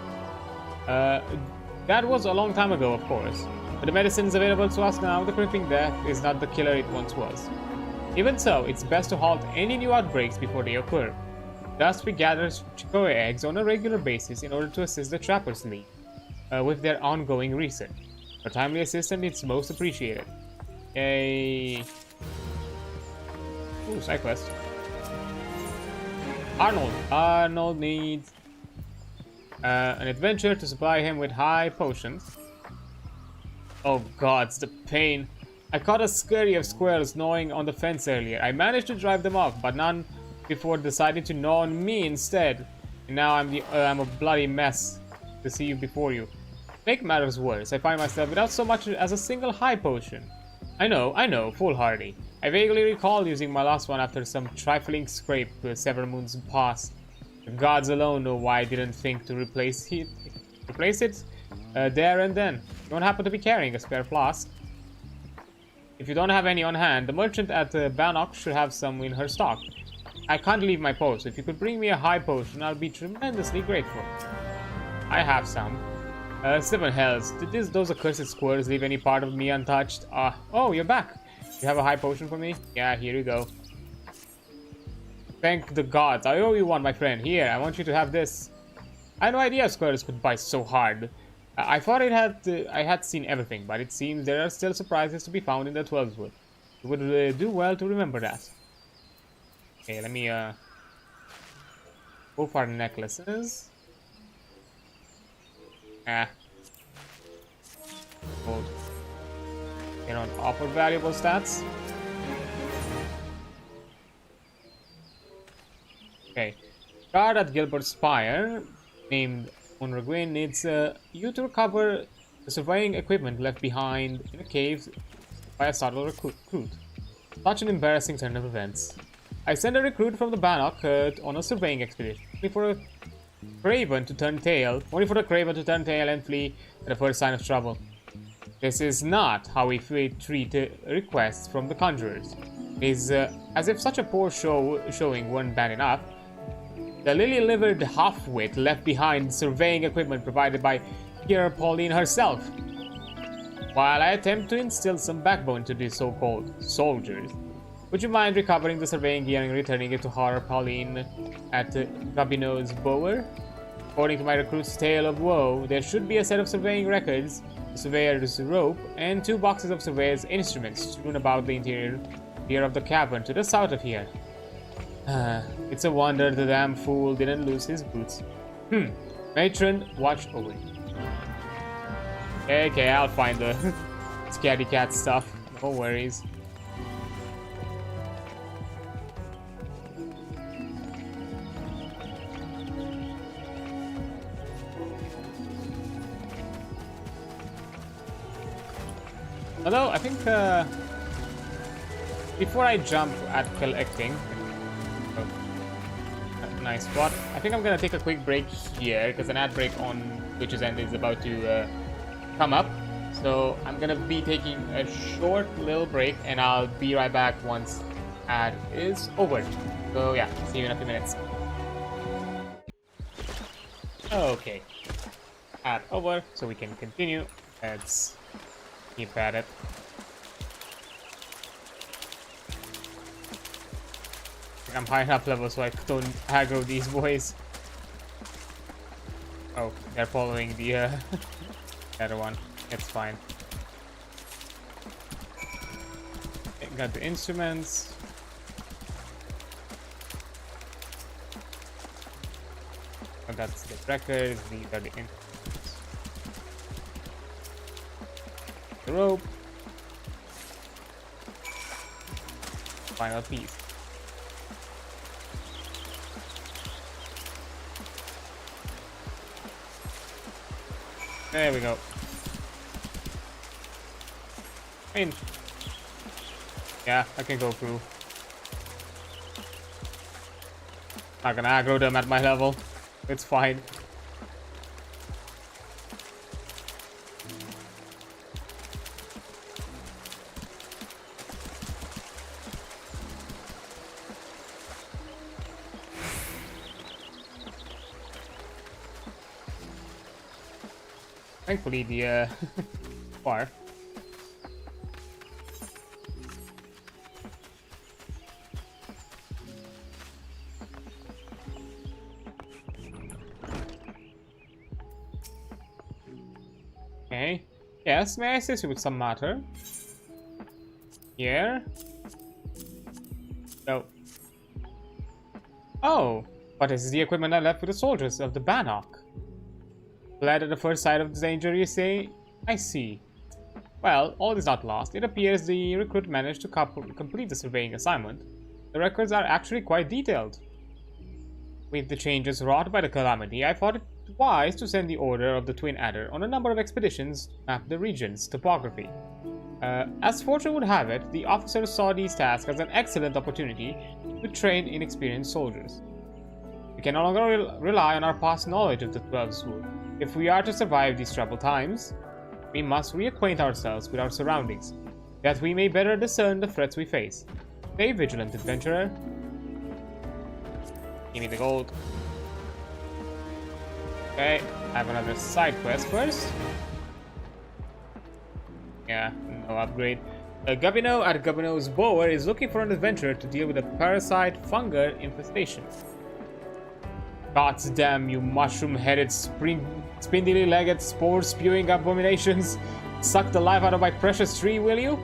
That was a long time ago, of course, but the medicines available to us now, the Creeping Death, is not the killer it once was. Even so, it's best to halt any new outbreaks before they occur. Thus, we gather Chigoi eggs on a regular basis in order to assist the Trappers' League with their ongoing research. Your timely assistance is most appreciated. Ooh, side quest. Arnold needs an adventurer to supply him with high potions. Oh gods, the pain. I caught a scurry of squirrels gnawing on the fence earlier. I managed to drive them off, but none before deciding to gnaw on me instead. And now I'm a bloody mess to see you before you. Make matters worse, I find myself without so much as a single high potion. I know, foolhardy. I vaguely recall using my last one after some trifling scrape several moons past. The gods alone know why I didn't think to replace it there and then. You don't happen to be carrying a spare flask? If you don't have any on hand, the merchant at Bannock should have some in her stock. I can't leave my post. If you could bring me a high potion, I'll be tremendously grateful. I have some. Seven hells. Did those accursed squirrels leave any part of me untouched? Oh, you're back. You have a high potion for me? Yeah, here you go. Thank the gods. I owe you one, my friend. Here, I want you to have this. I had no idea squirrels could bite so hard. I thought I had seen everything, but it seems there are still surprises to be found in the 12's Wood. You would do well to remember that. Okay, let me go for necklaces. Gold. They don't offer valuable stats. Okay. Guard at Gilbert's Spire, named Unregwin, needs you to recover the surveying equipment left behind in a cave by a startled recruit. Such an embarrassing turn of events. I sent a recruit from the Bannock on a surveying expedition, only for the craven to turn tail and flee at the first sign of trouble. This is not how we treat requests from the conjurers. It is as if such a poor showing weren't bad enough. The lily-livered half-wit left behind surveying equipment provided by Kira Pauline herself. While I attempt to instill some backbone to these so-called soldiers, would you mind recovering the surveying gear and returning it to Horror Pauline at Gabino's Bower? According to my recruit's tale of woe, there should be a set of surveying records, a surveyor's rope, and 2 boxes of surveyor's instruments strewn about the interior of the cavern to the south of here. It's a wonder the damn fool didn't lose his boots. Many Matron, watch over you. Okay, I'll find the scaredy cat stuff. No worries. Although, I think, before I jump at collecting, a nice spot, I think I'm gonna take a quick break here, because an ad break on Twitch's end is about to come up. So, I'm gonna be taking a short little break, and I'll be right back once ad is over. So, yeah, see you in a few minutes. Okay. Ad over, so we can continue. Let's keep at it. I'm high enough level so I don't aggro these boys. Oh, they're following the other one. It's fine. Got the instruments. Oh, that's the records. These are the instruments. The rope. Final piece. There we go. I mean, yeah, I can go through. Not gonna aggro them at my level. It's fine. Thankfully, the bar. Okay. Yes, may I assist you with some matter? Here? No. Oh, but this is the equipment I left with the soldiers of the Bannock. Glad at the first sight of the danger, you say? I see. Well, all is not lost. It appears the recruit managed to complete the surveying assignment. The records are actually quite detailed. With the changes wrought by the calamity, I thought it wise to send the Order of the Twin Adder on a number of expeditions to map the region's topography. As fortune would have it, the officers saw these tasks as an excellent opportunity to train inexperienced soldiers. We can no longer rely on our past knowledge of the 12's Wood. If we are to survive these troubled times, we must reacquaint ourselves with our surroundings, that we may better discern the threats we face. Stay vigilant, adventurer. Give me the gold. Okay, I have another side quest first. Yeah, no upgrade. Gabino at Gabino's Bower is looking for an adventurer to deal with a parasite fungal infestation. Gods damn you mushroom-headed, spindly-legged, spore-spewing abominations. Suck the life out of my precious tree, will you?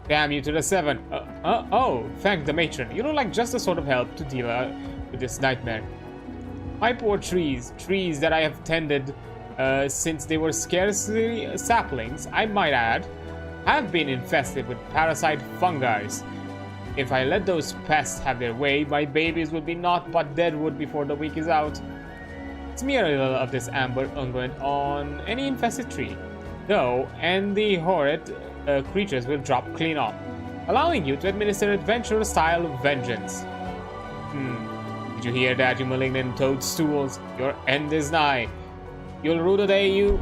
Damn you to the 7. Oh, thank the matron. You look like just the sort of help to deal with this nightmare. My poor trees that I have tended since they were scarcely saplings, I might add, have been infested with parasite fungi. If I let those pests have their way, my babies will be naught but dead wood before the week is out. Smear a little of this amber unguent on any infested tree, though, and the horrid creatures will drop clean off, allowing you to administer adventurer-style vengeance. Did you hear that, you malignant toadstools? Your end is nigh. You'll rue the day you...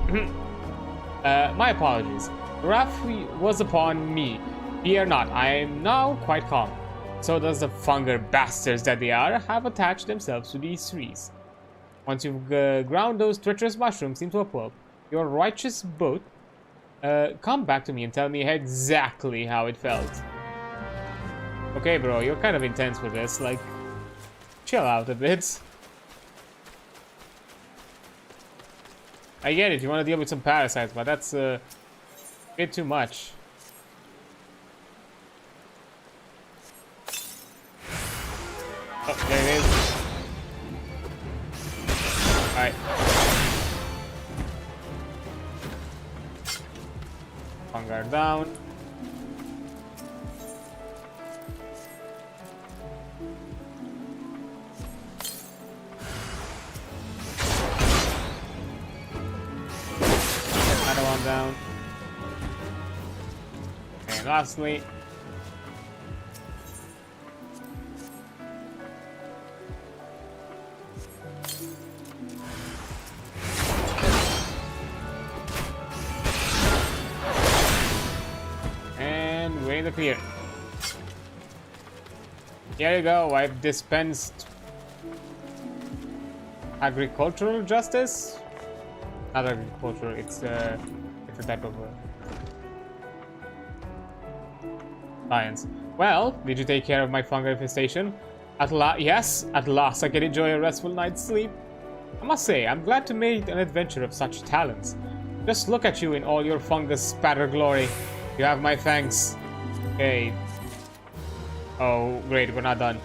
my apologies. Wrath was upon me. Fear not, I am now quite calm. So does the fungal bastards that they are have attached themselves to these trees. Once you've ground those treacherous mushrooms into a pulp, your righteous boat, come back to me and tell me exactly how it felt. Okay, bro, you're kind of intense with this, like, chill out a bit. I get it, you want to deal with some parasites, but that's a bit too much. Oh, there it is. Alright. Fungar down. Another one down. And lastly, and we're in the clear. Here you go. I've dispensed agricultural justice. Not agricultural. It's a type of science. Well, did you take care of my fungal infestation? Yes, at last I can enjoy a restful night's sleep. I must say, I'm glad to make an adventure of such talents. Just look at you in all your fungus spatter glory. You have my thanks. Okay. Oh, great, we're not done.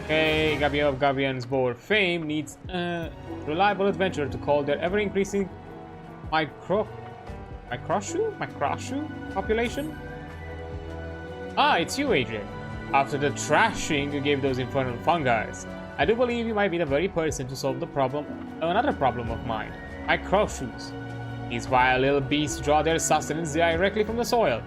Okay, Gabriel of Gabian's Boar fame needs a reliable adventurer to call their ever-increasing Microshu population? Ah, it's you, Adrian. After the trashing you gave those infernal fungi, I do believe you might be the very person to solve the problem, another problem of mine, Microshus. These vile little beasts draw their sustenance directly from the soil.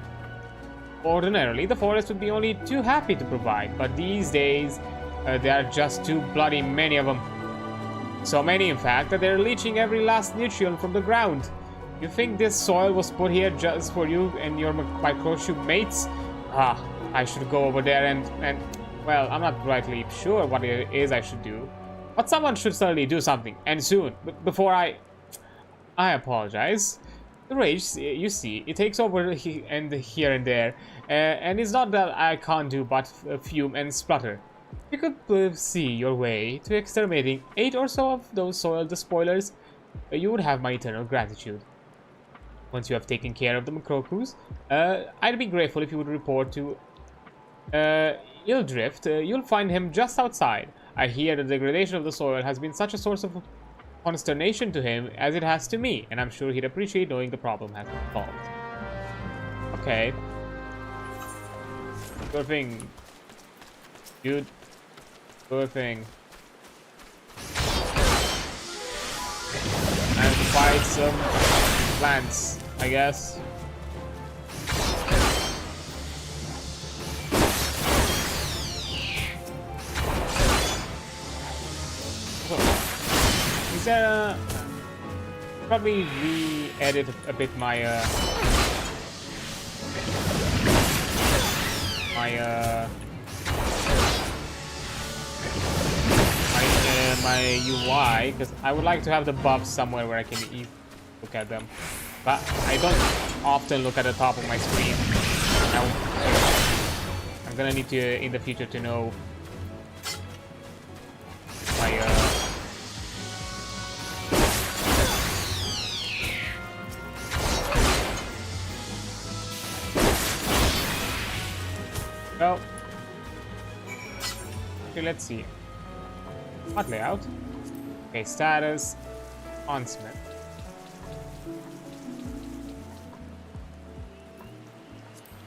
Ordinarily, the forest would be only too happy to provide, but these days, there are just too bloody many of them. So many, in fact, that they're leaching every last nutrient from the ground. You think this soil was put here just for you and your microshoot mates? Ah, I should go over there and well, I'm not rightly sure what it is I should do. But someone should certainly do something, and soon, before I apologize. The rage, you see, it takes over here and there, and it's not that I can't do but fume and splutter. If you could see your way to exterminating 8 or so of those soil despoilers, you would have my eternal gratitude. Once you have taken care of the Macrocus, I'd be grateful if you would report to Ildrift. You'll find him just outside. I hear the degradation of the soil has been such a source of consternation to him as it has to me, and I'm sure he'd appreciate knowing the problem has been solved. Okay. Good thing. Dude. Good thing. And fight some plants, I guess. Is there probably re-edit a bit my my UI, because I would like to have the buffs somewhere where I can look at them, but I don't often look at the top of my screen. Now, I'm gonna need to in the future to know my well, okay, let's see. What layout? Okay, status on Smith.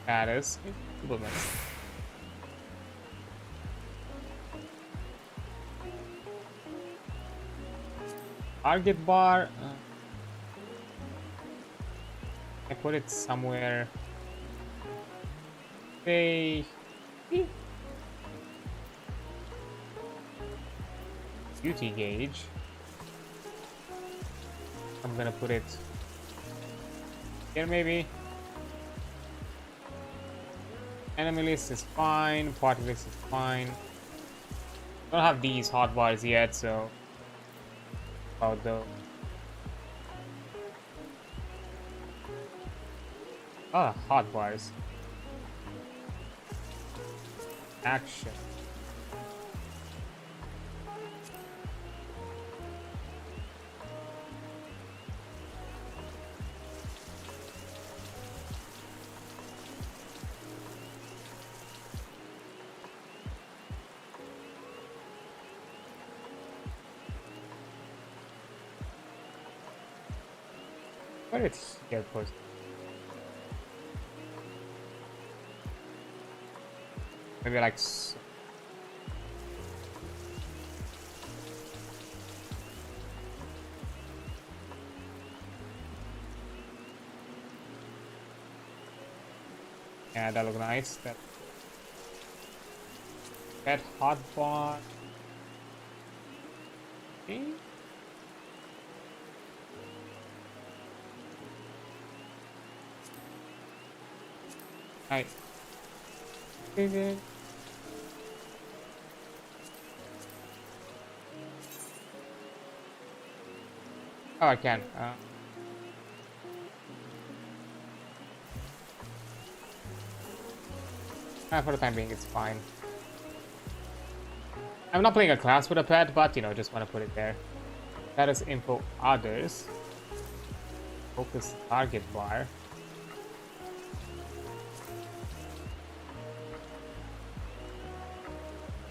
Status implements. Target bar. I put it somewhere. Say. Duty gauge. I'm gonna put it here maybe. Enemy list is fine, party list is fine. Don't have these hotbars yet, so about though. Ah, hotbars. Action. Where is here first? Maybe like yeah, that looks nice. That hot bar. Okay. Right. Okay. Oh, I can. For the time being, it's fine. I'm not playing a class with a pet, but you know, just want to put it there. That is info others. Focus target bar.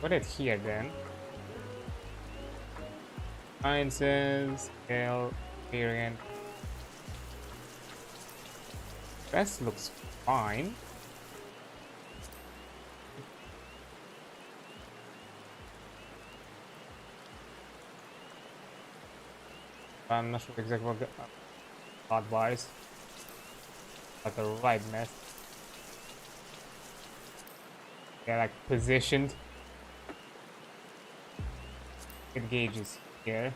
Put it here then. Sciences, scale, variant. Rest looks fine. I'm not sure exactly what thought-wise, but the right mess. They're like positioned. It gauges here.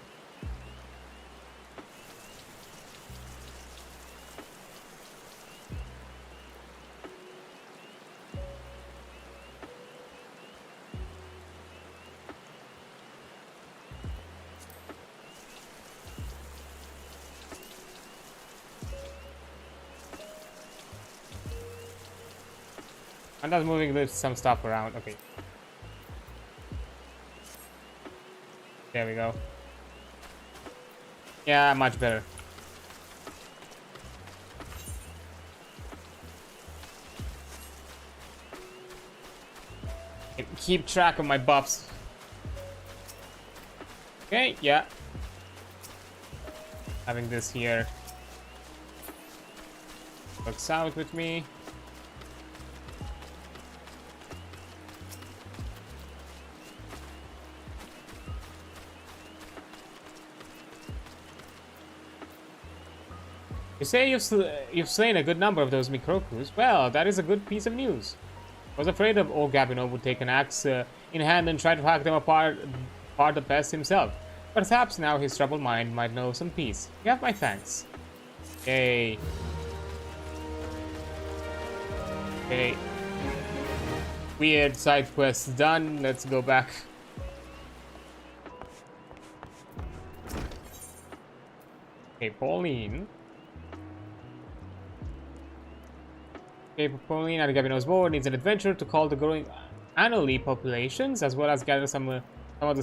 I'm just moving some stuff around. Okay. There we go. Yeah, much better. Keep track of my buffs. Okay, yeah. Having this here works out with me. You say you've slain a good number of those Mikrokus. Well, that is a good piece of news. I was afraid of old Gabino would take an axe in hand and try to hack them apart the best himself. But perhaps now his troubled mind might know some peace. You have my thanks. Yay. Okay. Weird side quests done. Let's go back. Okay, Pauline. Okay, Pauline at Gabino's board needs an adventurer to call the growing annually populations, as well as gather some of the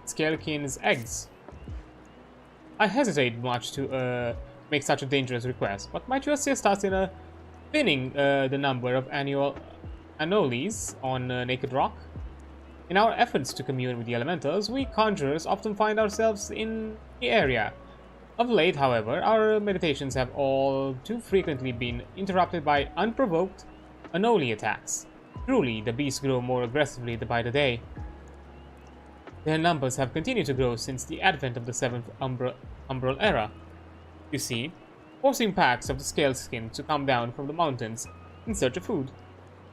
Scalekin's eggs. I hesitate much to make such a dangerous request, but might you assist us in thinning the number of anomalies on Naked Rock? In our efforts to commune with the elementals, we conjurers often find ourselves in the area. Of late, however, our meditations have all too frequently been interrupted by unprovoked anomaly attacks. Truly, the beasts grow more aggressively by the day. Their numbers have continued to grow since the advent of the 7th Umbral Era. You see, forcing packs of the scaleskin to come down from the mountains in search of food.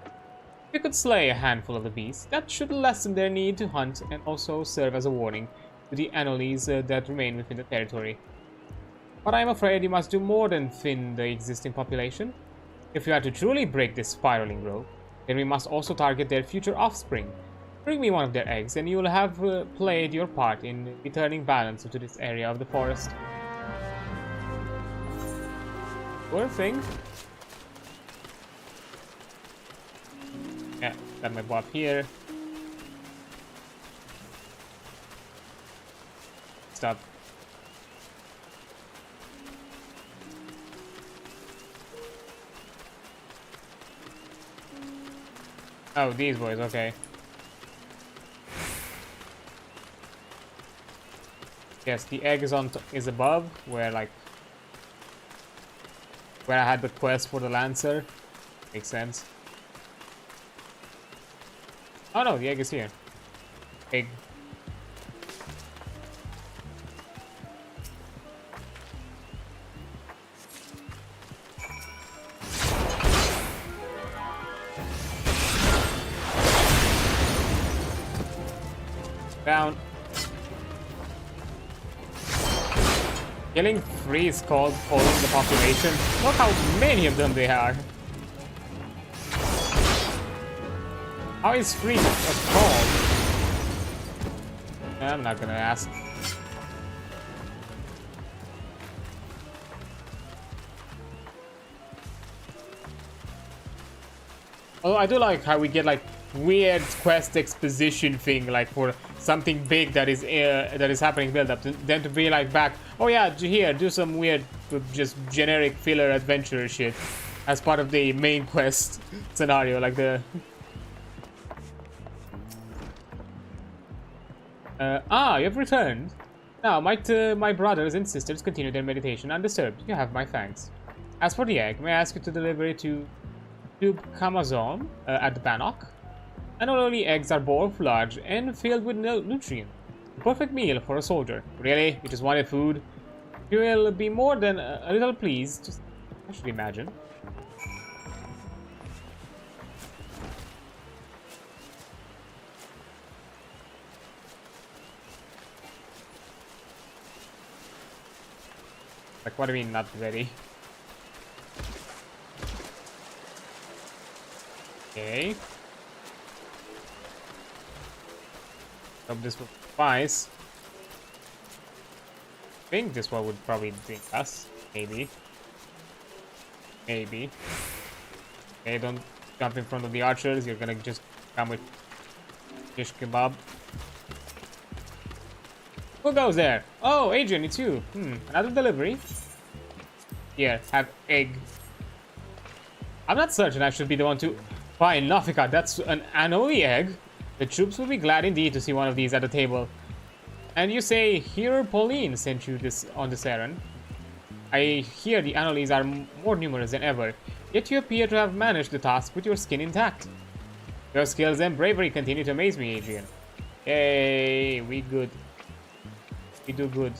If we could slay a handful of the beasts, that should lessen their need to hunt and also serve as a warning to the anomalies that remain within the territory. But I am afraid you must do more than thin the existing population. If you are to truly break this spiraling growth, then we must also target their future offspring. Bring me one of their eggs and you will have played your part in returning balance into this area of the forest. Poor thing. Yeah, got my buff here. Stop. Oh, these boys, okay. Yes, the egg is above, where like where I had the quest for the Lancer. Makes sense. Oh no, the egg is here. Egg. Down. Killing free is called polling the population. Look how many of them there are. How is free called? I'm not gonna ask. Although I do like how we get like weird quest exposition thing, like for something big that is happening build up, then to be like back, oh yeah, here, do some weird just generic filler adventure shit as part of the main quest scenario, like the you have returned. Now my brothers and sisters continue their meditation undisturbed. You have my thanks. As for the egg, may I ask you to deliver it to Kamazon at the Bannock? Annually, eggs are both large and filled with nutrients. The perfect meal for a soldier. Really? You just wanted food? You will be more than a little pleased. Just, I should imagine. Like, what do you mean not ready? Okay. Hope this will suffice. I think this one would probably drink us. Maybe. Maybe. Okay, don't jump in front of the archers. You're gonna just come with shish kebab. Who goes there? Oh, Adrian, it's you. Another delivery. Here, have egg. I'm not certain I should be the one to... Fine, Nafika, that's an Anoi egg. The troops will be glad indeed to see one of these at the table. And you say Hero Pauline sent you on this errand. I hear the Anoles are more numerous than ever, yet you appear to have managed the task with your skin intact. Your skills and bravery continue to amaze me, Adrian. Yay, we good. We do good.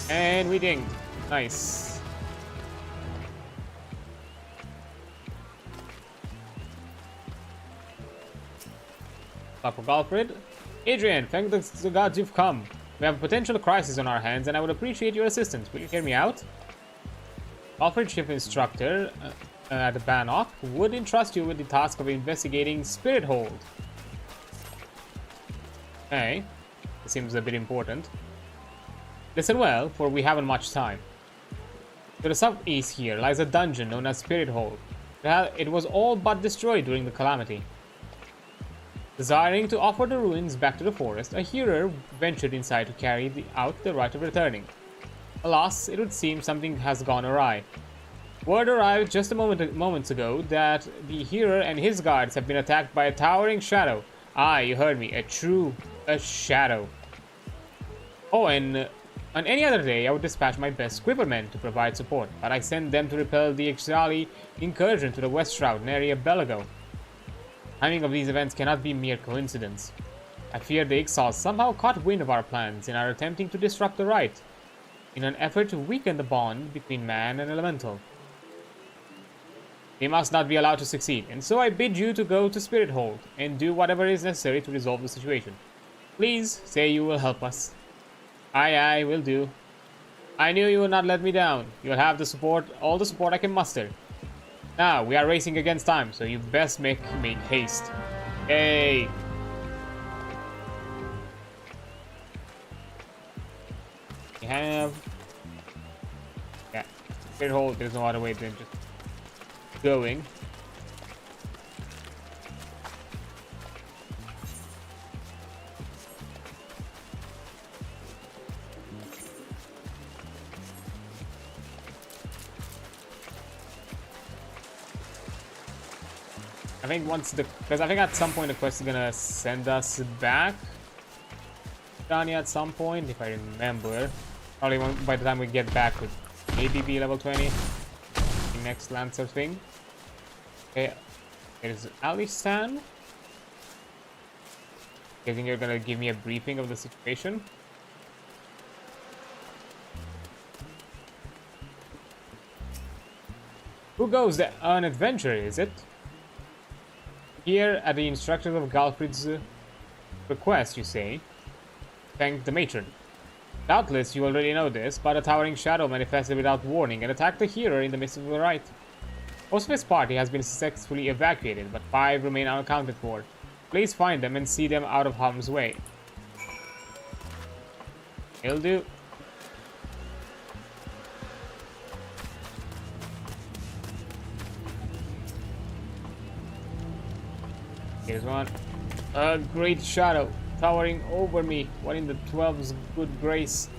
And we dinged. Nice. Dr. Galfred. Adrian, thank the gods you've come. We have a potential crisis on our hands and I would appreciate your assistance. Will you hear me out? Galfred, ship instructor at the Bannock, would entrust you with the task of investigating Spirit Hold. Okay. This seems a bit important. Listen well, for we haven't much time. To the southeast here lies a dungeon known as Spirit Hold. It was all but destroyed during the calamity. Desiring to offer the ruins back to the forest, a hero ventured inside to carry out the rite of returning. Alas, it would seem something has gone awry. Word arrived just moments ago that the hero and his guards have been attacked by a towering shadow. Aye, you heard me, a shadow. Oh, and on any other day, I would dispatch my best squibbermen to provide support, but I sent them to repel the Ixali incursion to the West Shroud near Belago. Timing of these events cannot be mere coincidence. I fear the Ixals somehow caught wind of our plans and are attempting to disrupt the rite, in an effort to weaken the bond between man and elemental. They must not be allowed to succeed, and so I bid you to go to Spirit Hold and do whatever is necessary to resolve the situation. Please say you will help us. Aye, aye, will do. I knew you would not let me down. You'll have the support, all the support I can muster. Now, we are racing against time, so you best make haste. Hey. We have... Yeah, Spirit Hold, there's no other way than just going. I think because I think at some point the quest is gonna send us back Gridania at some point, if I remember. Probably by the time we get back with ABB level 20. The next Lancer thing. Okay, there's Alistan. I think you're gonna give me a briefing of the situation. Who goes there? An adventurer, is it? Here at the instructions of Galfrid's request, you say? Thank the matron. Doubtless you already know this, but a towering shadow manifested without warning and attacked the hero in the midst of the rite. Most of his party has been successfully evacuated, but 5 remain unaccounted for. Please find them and see them out of harm's way. It'll do. Here's one. A great shadow towering over me. What in the 12's good grace?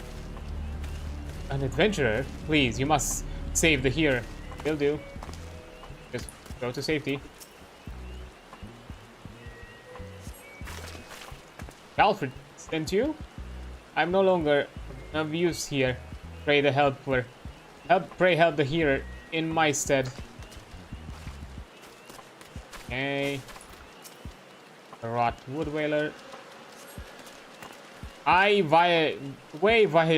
An adventurer? Please, you must save the hero. Will do. Just go to safety. Alfred, sent you? I'm no longer of use here. Pray the helper. Pray help the hero in my stead. Okay. Rot wood whaler. Via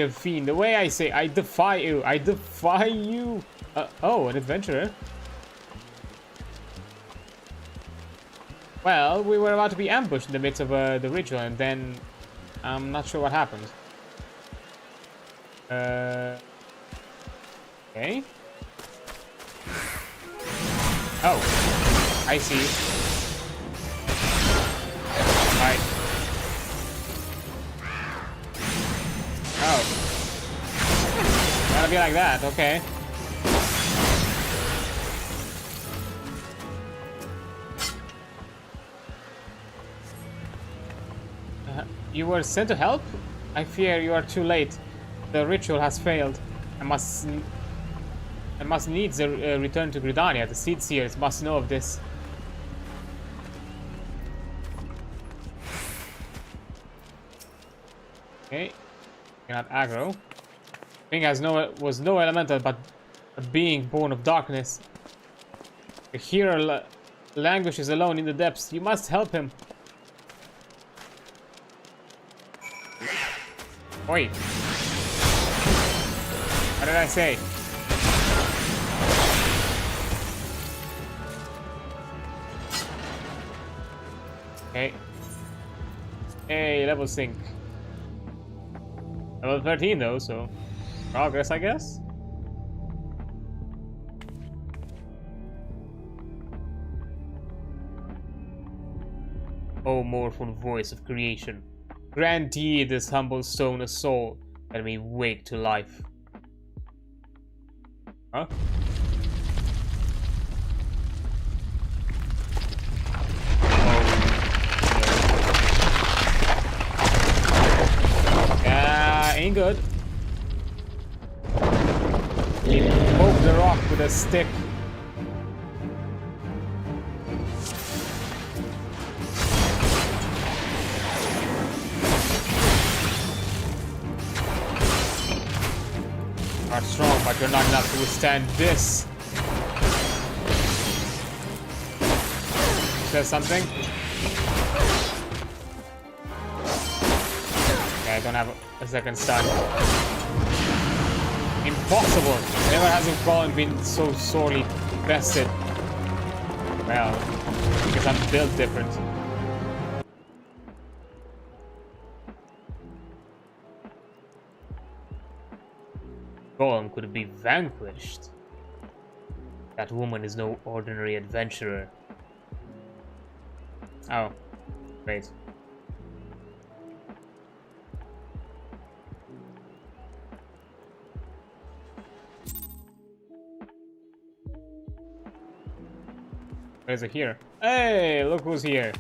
fiend. The way I say, I defy you. I defy you. Oh, an adventurer. Well, we were about to be ambushed in the midst of the ritual, and then I'm not sure what happened. Okay. Oh, I see. Right. Oh. Gotta be like that, okay. You were sent to help? I fear you are too late. The ritual has failed. I must needs return to Gridania. The Seed Seers must know of this. Okay, cannot aggro. Thing was no elemental, but a being born of darkness. The hero languishes alone in the depths. You must help him. Wait. What did I say? Okay. Hey, level sync. Level 13 though, so progress, I guess. O mournful voice of creation, grant ye this humble stone a soul that may wake to life. Huh? Ain't good. He poked the rock with a stick. You are strong, but you're not enough to withstand this. Says something? I don't have a second stun. Impossible! Never has a golem been so sorely bested. Well, because I'm built different. Golem could be vanquished. That woman is no ordinary adventurer. Oh, great. Where's it here? Hey, look who's here.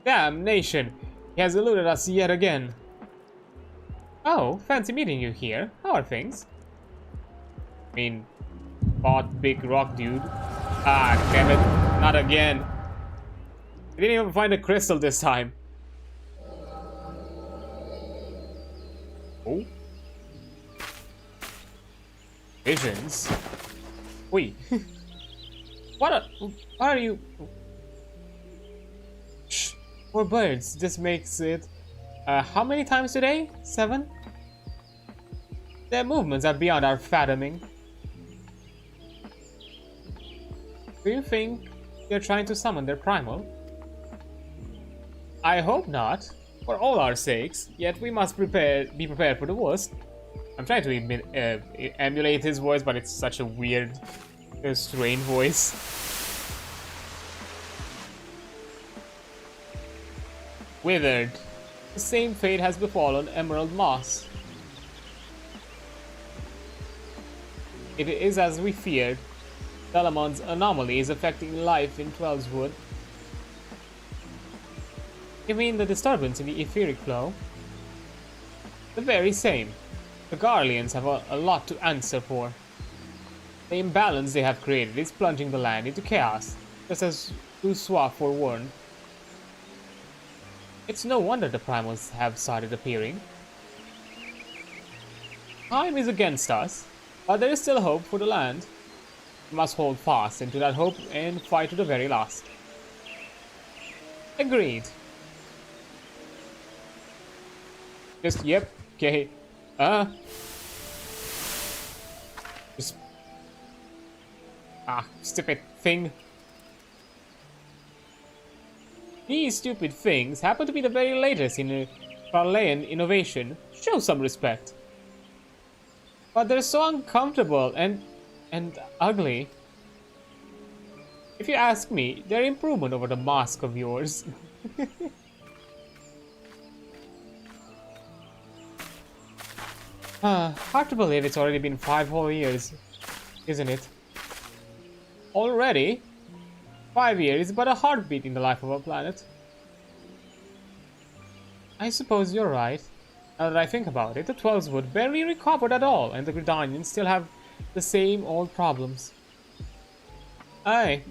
Damnation! He has eluded us yet again. Oh, fancy meeting you here. How are things? I mean, bought big rock dude. Ah, damn it. Not again. I didn't even find a crystal this time. Oh. visions. Oi. What are you? Shh. Poor birds. This makes it how many times today? 7? Their movements are beyond our fathoming. Do you think they're trying to summon their primal? I hope not, for all our sakes, yet we must be prepared for the worst. I'm trying to emulate his voice, but it's such a weird, strange voice. Withered. The same fate has befallen Emerald Moss. It is as we feared. Salamon's anomaly is affecting life in Twelveswood. You mean the disturbance in the etheric flow? The very same. The Garleans have a lot to answer for. The imbalance they have created is plunging the land into chaos, just as Uswa forewarned. It's no wonder the primals have started appearing. Time is against us, but there is still hope for the land. We must hold fast into that hope and fight to the very last. Agreed. Just, yep, okay. Just... stupid thing. These stupid things happen to be the very latest in a Parlean innovation. Show some respect. But they're so uncomfortable and ugly. If you ask me, they're improvement over the mask of yours. Hard to believe it's already been 5 whole years, isn't it? Already? 5 years is but a heartbeat in the life of our planet. I suppose you're right. Now that I think about it, the Twelveswood barely recovered at all, and the Gridanians still have the same old problems. Aye,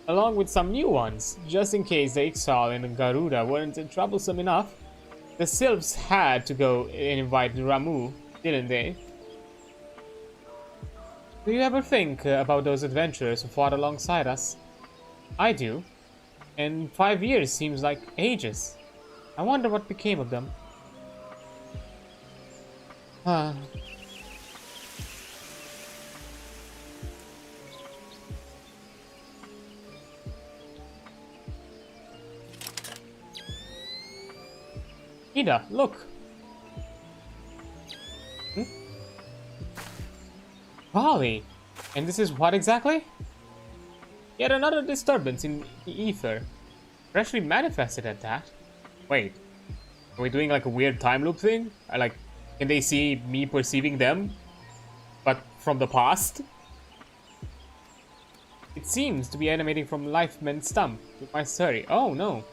along with some new ones, just in case the Ixal and the Garuda weren't troublesome enough. The Sylphs had to go and invite Ramu, didn't they? Do you ever think about those adventurers who fought alongside us? I do. And 5 years seems like ages. I wonder what became of them. Ida, look! Bali! And this is what exactly? Yet another disturbance in the ether. Freshly manifested at that. Wait, are we doing like a weird time loop thing? Like, can they see me perceiving them, but from the past? It seems to be animating from Lifeman's stump with my story. Oh no.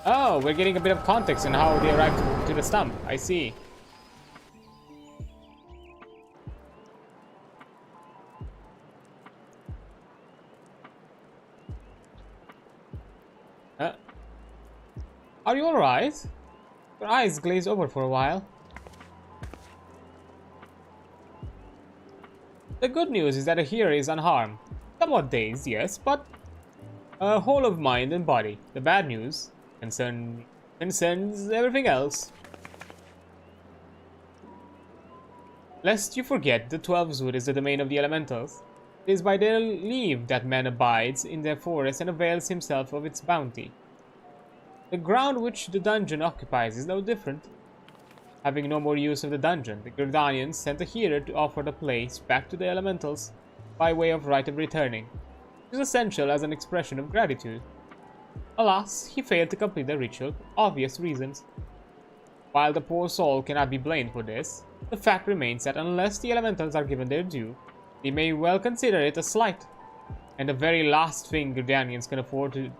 Oh, we're getting a bit of context on how they arrived to the stump. I see. Are you alright? Your eyes glazed over for a while. The good news is that the hero is unharmed. Somewhat dazed, yes, but whole of mind and body. The bad news concerns everything else. Lest you forget, the Twelveswood is the domain of the elementals. It is by their leave that man abides in their forest and avails himself of its bounty. The ground which the dungeon occupies is no different. Having no more use of the dungeon, the Gridanians sent a hero to offer the place back to the elementals by way of right of returning. It is essential as an expression of gratitude. Alas, he failed to complete the ritual for obvious reasons. While the poor soul cannot be blamed for this, the fact remains that unless the elementals are given their due, they may well consider it a slight. And the very last thing Gridanians can afford to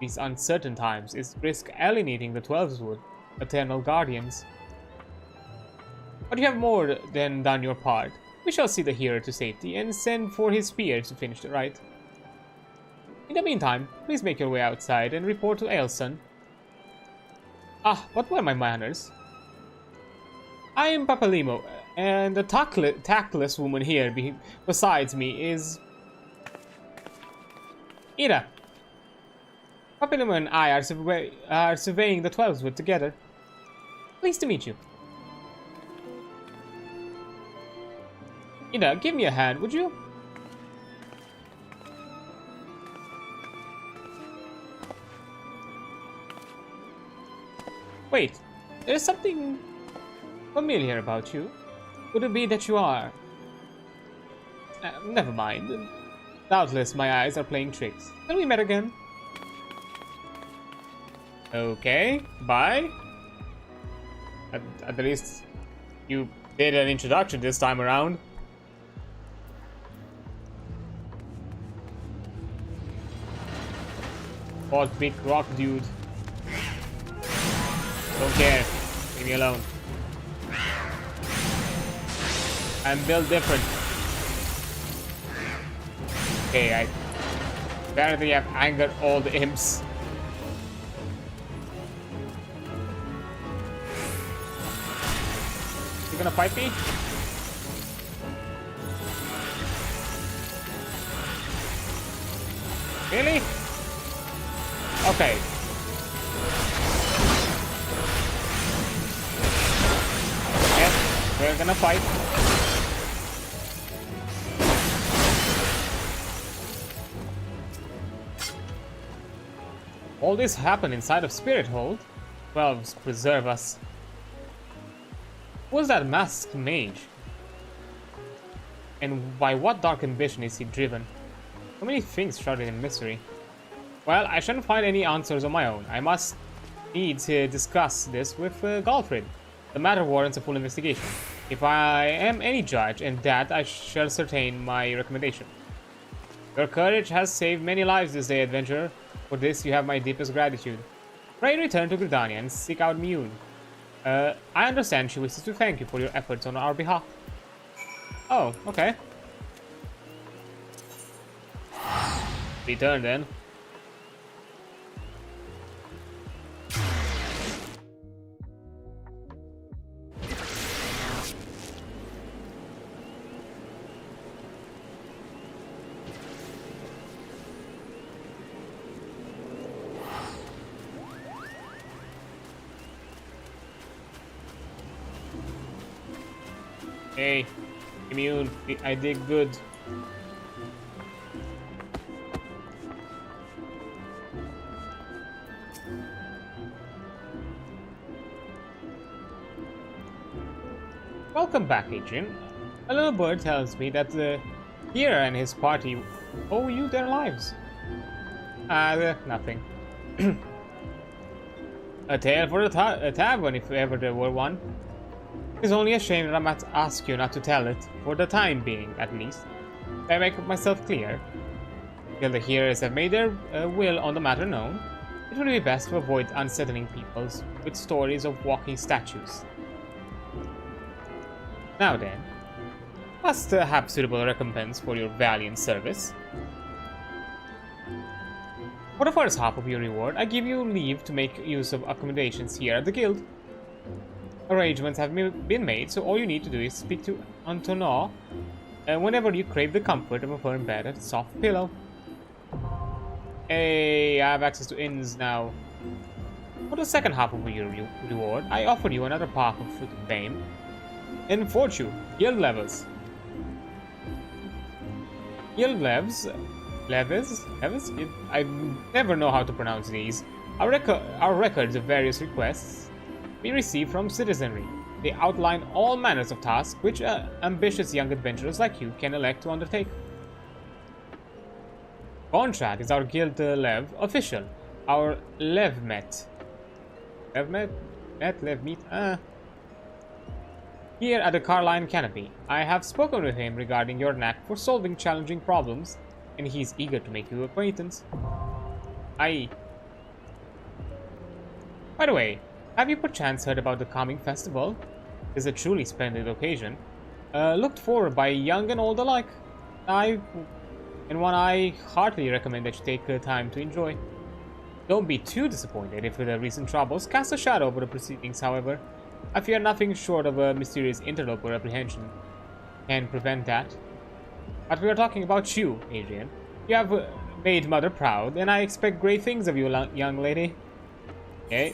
these uncertain times is risk alienating the Twelveswood, eternal guardians. But you have more than done your part. We shall see the hero to safety and send for his peers to finish the rite. In the meantime, please make your way outside and report to Ailson. Ah, what were my manners? I am Papalimo. And the tactless woman here besides me is... Ida. Papillum and I are surveying the 12s together. Pleased to meet you. Ida, give me a hand, would you? Wait, there's something familiar about you. Could it be that you are? Never mind. Doubtless my eyes are playing tricks. Then we met again. Okay, bye. At least you did an introduction this time around. What big rock dude. Don't care. Leave me alone. I'm built different. Okay, I apparently have angered all the imps. You gonna fight me? Really? Okay. Yes, we're gonna fight. All this happened inside of Spirit Hold? Well, preserve us. Who was that masked mage? And by what dark ambition is he driven? So many things shrouded in mystery. Well, I shouldn't find any answers on my own. I must need to discuss this with Galfrid. The matter warrants a full investigation. If I am any judge, and that I shall certain my recommendation. Your courage has saved many lives this day, adventurer. For this, you have my deepest gratitude. Pray return to Gridania and seek out Mune. I understand she wishes to thank you for your efforts on our behalf. Oh, okay. Return then. Hey, Immune, I did good. Welcome back, Adrian. A little bird tells me that Hira and his party owe you their lives. Nothing. A tale for a tavern, if ever there were one. It's only a shame that I must ask you not to tell it, for the time being, at least. If I make myself clear, till the hearers have made their will on the matter known, it would be best to avoid unsettling people with stories of walking statues. Now then, must have suitable recompense for your valiant service. For the first half of your reward, I give you leave to make use of accommodations here at the guild. Arrangements have been made, so all you need to do is speak to Antonov whenever you crave the comfort of a firm bed and a soft pillow. Hey, I have access to inns now. For the second half of your reward, I offer you another path of fame and fortune, guild levels. Guild leves? I never know how to pronounce these. Our records of various requests we receive from citizenry. They outline all manners of tasks which ambitious young adventurers like you can elect to undertake. Contract is our guild lev official, our levmet. Levmeet? Here at the Carline Canopy, I have spoken with him regarding your knack for solving challenging problems, and he's eager to make you acquaintance. Aye. By the way, have you perchance heard about the coming festival? It's a truly splendid occasion, looked forward by young and old alike. One I heartily recommend that you take time to enjoy. Don't be too disappointed if the recent troubles cast a shadow over the proceedings, however. I fear nothing short of a mysterious interloper apprehension can prevent that. But we are talking about you, Adrian. You have made Mother proud, and I expect great things of you, young lady. Okay.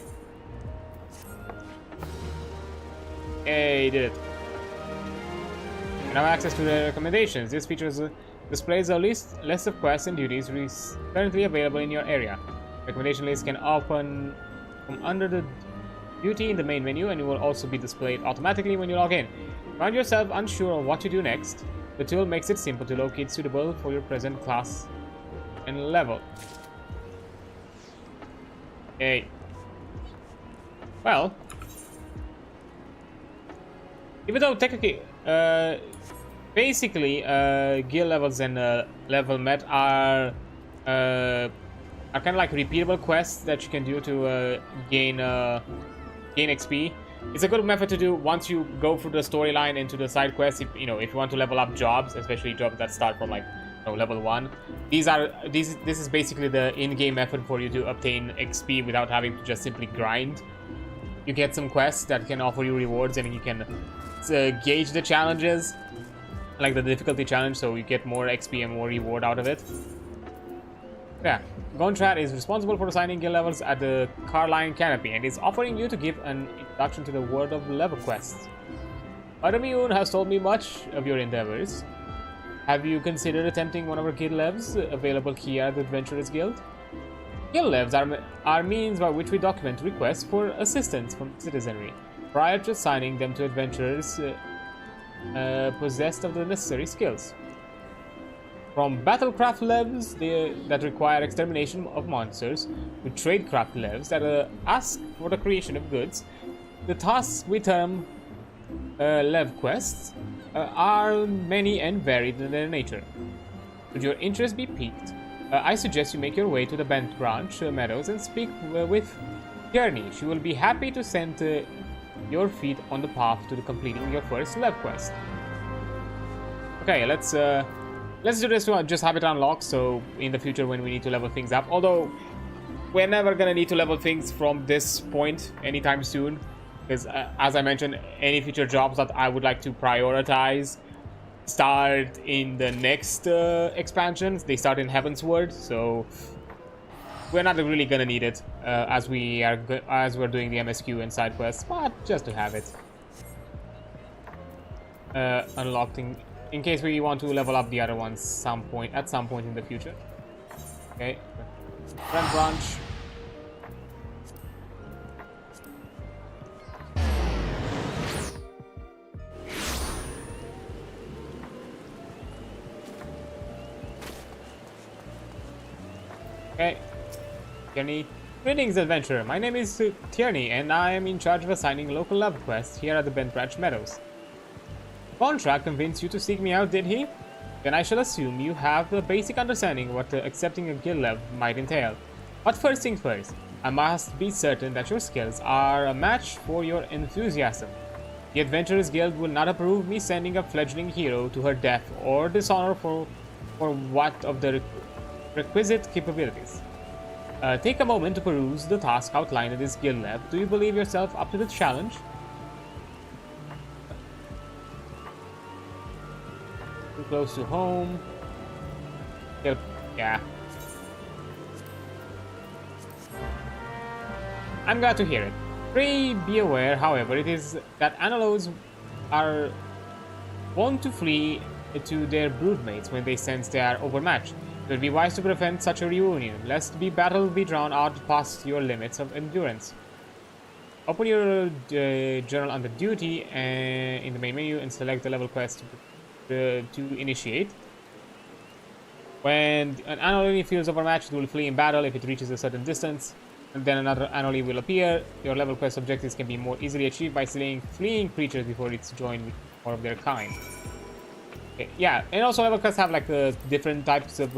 Hey, you did it. You have access to the recommendations. This features displays a list of quests and duties currently available in your area. Recommendation list can open from under the duty in the main menu, and it will also be displayed automatically when you log in. Find yourself unsure of what to do next. The tool makes it simple to locate suitable for your present class and level. Okay. Well, even though technically, basically, guild levels and level met are kind of like repeatable quests that you can do to gain XP. It's a good method to do once you go through the storyline into the side quests. If you want to level up jobs, especially jobs that start from like level 1. This is basically the in-game method for you to obtain XP without having to just simply grind. You get some quests that can offer you rewards, and you can gauge the challenges, like the difficulty challenge, so you get more XP and more reward out of it. Yeah, Gontrat is responsible for assigning guild levels at the Carline Canopy, and is offering you to give an introduction to the world of level quests. Adamune has told me much of your endeavors. Have you considered attempting one of our guild levels available here at the Adventurers Guild? Guild levels are means by which we document requests for assistance from citizenry, prior to assigning them to adventurers possessed of the necessary skills. From battlecraft levels that require extermination of monsters, to tradecraft levels that ask for the creation of goods, the tasks we term lev quests are many and varied in their nature. Should your interest be piqued, I suggest you make your way to the Bent Branch Meadows and speak with Tierney. She will be happy to send your feet on the path to completing your first lev quest. Okay, let's do this to just have it unlocked, so in the future when we need to level things up, although we're never gonna need to level things from this point anytime soon, because as I mentioned, any future jobs that I would like to prioritize start in the next expansions. They start in Heavensward, so we're not really gonna need it as we're doing the MSQ and side quests, but just to have it unlocked in case we want to level up the other ones at some point in the future. Okay, Front Branch. Okay, Tierney. Greetings, adventurer. My name is Tierney, and I am in charge of assigning local level quests here at the Bent Branch Meadows. Contract convinced you to seek me out, did he? Then I shall assume you have a basic understanding of what accepting a guild level might entail. But first things first, I must be certain that your skills are a match for your enthusiasm. The Adventurers Guild will not approve me sending a fledgling hero to her death or dishonor for what of the requisite capabilities. Take a moment to peruse the task outlined in this guild level. Do you believe yourself up to the challenge? Too close to home. Yeah. I'm glad to hear it. Pray be aware, however, it is that Analos are wont to flee to their broodmates when they sense they are overmatched. It would be wise to prevent such a reunion, lest the battle be drawn out past your limits of endurance. Open your journal under duty in the main menu and select the level quest to initiate. When an anomaly feels overmatched, it will flee in battle if it reaches a certain distance, and then another anomaly will appear. Your level quest objectives can be more easily achieved by slaying fleeing creatures before it's joined with more of their kind. Okay, yeah, and also level quests have like different types of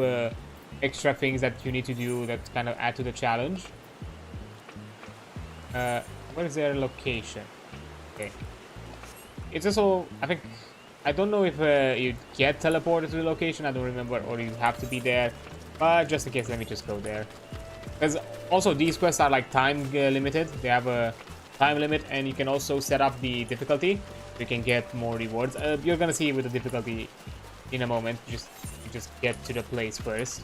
extra things that you need to do that kind of add to the challenge. What is their location? Okay, it's also, I don't know if you get teleported to the location, I don't remember, or you have to be there, but just in case, let me just go there. Because also these quests are like time limited, they have a time limit, and you can also set up the difficulty. You can get more rewards. You're gonna see with the difficulty in a moment. Just get to the place first.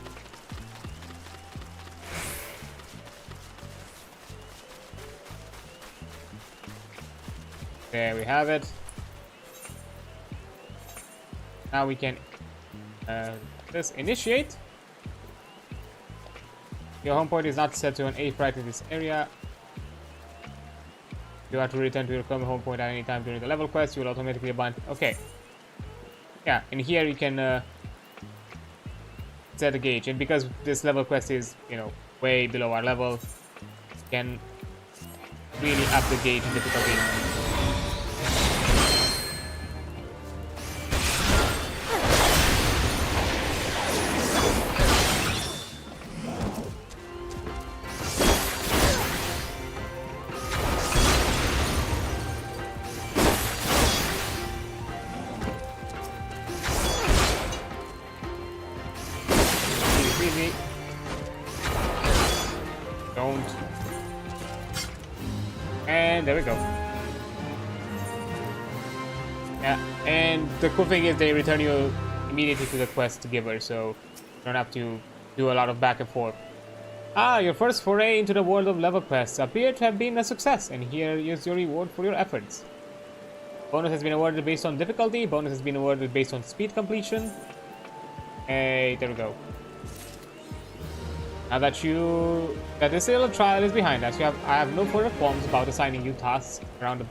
There we have it. Now we can just initiate. Your home point is not set to an A right in this area. You have to return to your current home point at any time during the level quest. You will automatically abandon. Okay. Yeah, in here you can set a gauge, and because this level quest is, you know, way below our level, you can really up the gauge in difficulty. Don't. And there we go. Yeah, and the cool thing is they return you immediately to the quest giver, so you don't have to do a lot of back and forth. Ah, your first foray into the world of level quests appear to have been a success, and here is your reward for your efforts. Bonus has been awarded based on difficulty, bonus has been awarded based on speed completion. Hey, there we go. Now that this little trial is behind us, I have no further qualms about assigning you tasks around the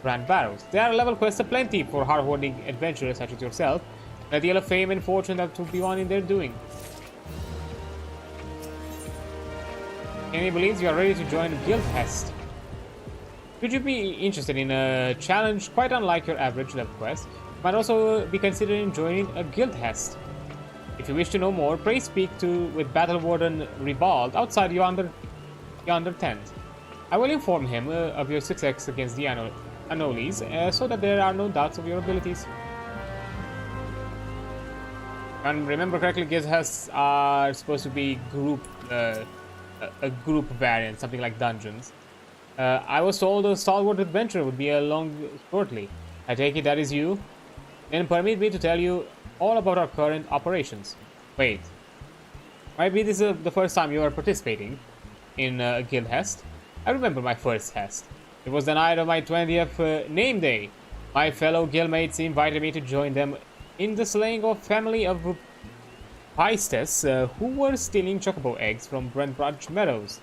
Grand Barrows. There are level quests aplenty for hard-holding adventurers such as yourself, and a deal of fame and fortune that will be won in their doing. Kenny believes you are ready to join Guild Test. Should you be interested in a challenge quite unlike your average level quest, you might also be considering joining a Guild Test. If you wish to know more, pray speak with Battle Warden Reborn outside yonder tent. I will inform him of your success against the Anoles, so that there are no doubts of your abilities. And remember correctly, guilds are supposed to be a group variant, something like dungeons. I was told a stalwart adventurer would be along shortly. I take it that is you? Then permit me to tell you all about our current operations. Wait, maybe this is the first time you are participating in a guild hest? I remember my first hest. It was the night of my 20th name day. My fellow guildmates invited me to join them in the slaying of family of Pistes who were stealing chocobo eggs from Brentbridge Meadows.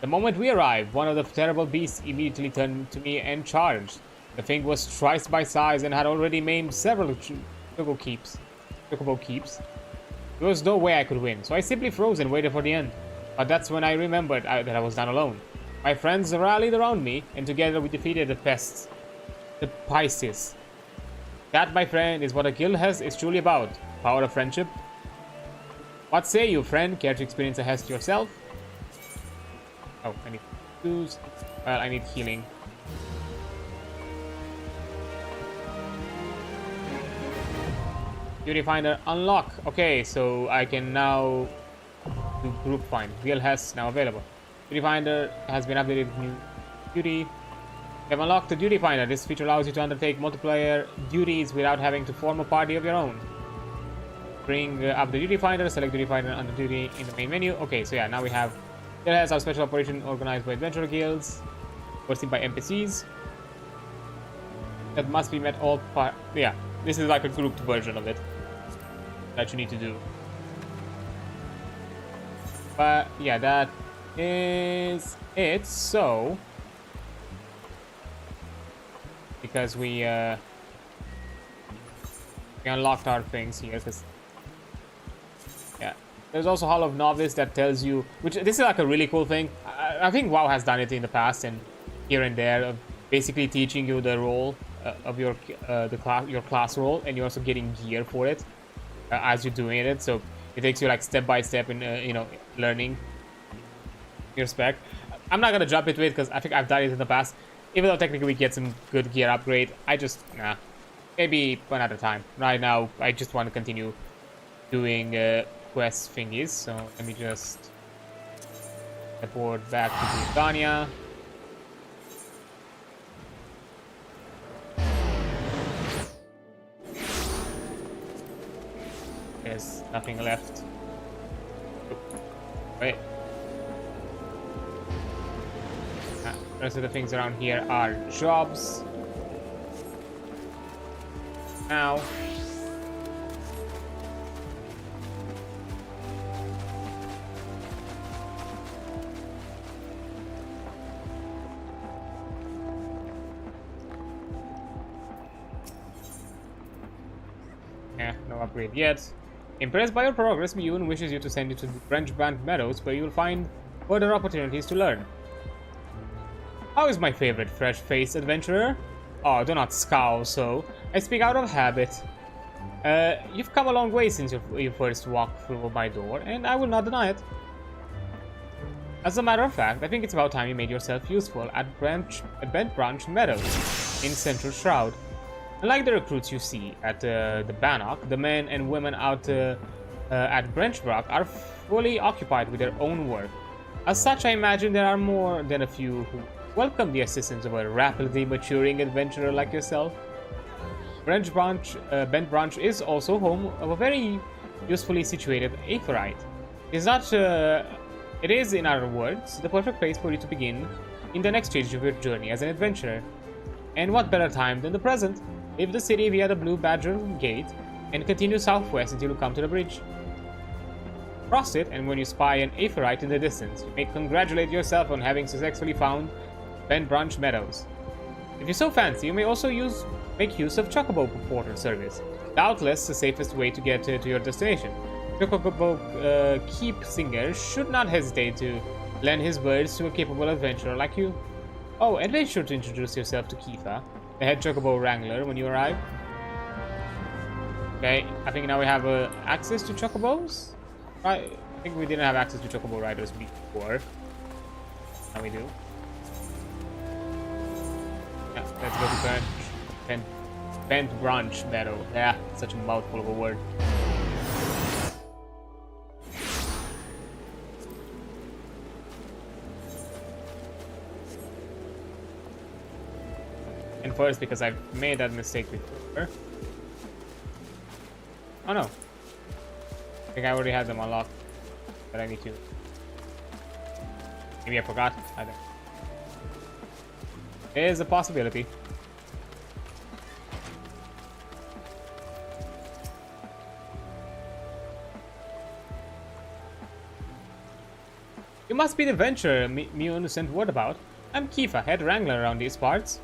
The moment we arrived, one of the terrible beasts immediately turned to me and charged. The thing was thrice my size and had already maimed several chocobo keeps. There was no way I could win, so I simply froze and waited for the end. But that's when I remembered that I was not alone. My friends rallied around me, and together we defeated the pests, the Pisces. That, my friend, is what a guild hest is truly about. Power of friendship. What say you, friend? Care to experience a hest yourself? Oh, I need booze. Well, I need healing. Duty Finder unlock. Okay, so I can now do group find. Guild hest now available. Duty Finder has been updated with new duty. You have unlocked the Duty Finder. This feature allows you to undertake multiplayer duties without having to form a party of your own. Bring up the Duty Finder, select Duty Finder under duty in the main menu. Okay, so yeah, now we have Guild has our special operation organized by adventurer guilds, hosted by NPCs. That must be met all part. Yeah, this is like a grouped version of it that you need to do. But yeah, that is it. So because we unlocked our things here, because yeah, there's also Hall of Novice that tells you, which this is like a really cool thing. I think WoW has done it in the past and here and there, of basically teaching you the role of your class role, and you're also getting gear for it as you're doing it. So it takes you like step by step in learning your spec. I'm not gonna jump into it because I think I've done it in the past. Even though technically we get some good gear upgrade, I just maybe another time. Right now I just want to continue doing quest thingies. So let me just report back to Gridania. There's nothing left. Wait. The rest of the things around here are jobs. Now. No upgrade yet. Impressed by your progress, Miyun wishes you to send you to the Branchband Meadows, where you will find further opportunities to learn. How is my favorite fresh-faced adventurer? Oh, do not scowl so. I speak out of habit. You've come a long way since you first walked through my door, and I will not deny it. As a matter of fact, I think it's about time you made yourself useful at Bent Branch Meadows in Central Shroud. Unlike the recruits you see at the Bannock, the men and women out at Branchbrook are fully occupied with their own work. As such, I imagine there are more than a few who welcome the assistance of a rapidly maturing adventurer like yourself. Bent Branch is also home of a very usefully situated aetheryte. It is, in other words, the perfect place for you to begin in the next stage of your journey as an adventurer. And what better time than the present? Leave the city via the Blue Badger Gate and continue southwest until you come to the bridge. Cross it, and when you spy an aetheryte in the distance, you may congratulate yourself on having successfully found Bent Branch Meadows. If you so fancy, you may also make use of Chocobo Porter service, doubtless the safest way to get to your destination. Chocobo Keep Singer should not hesitate to lend his words to a capable adventurer like you. Oh, and make sure to introduce yourself to Kifa, the head Chocobo Wrangler, when you arrive. Okay, I think now we have access to Chocobos. I think we didn't have access to Chocobo Riders before. Now we do. Yeah, let's go to Bent Branch Meadow. Yeah, such a mouthful of a word. And first, because I've made that mistake before. Oh no. I think I already had them unlocked. But I need to. Maybe I forgot. I think. There's a possibility. You must be the adventurer Miyun sent word about. I'm Kifa, head wrangler around these parts.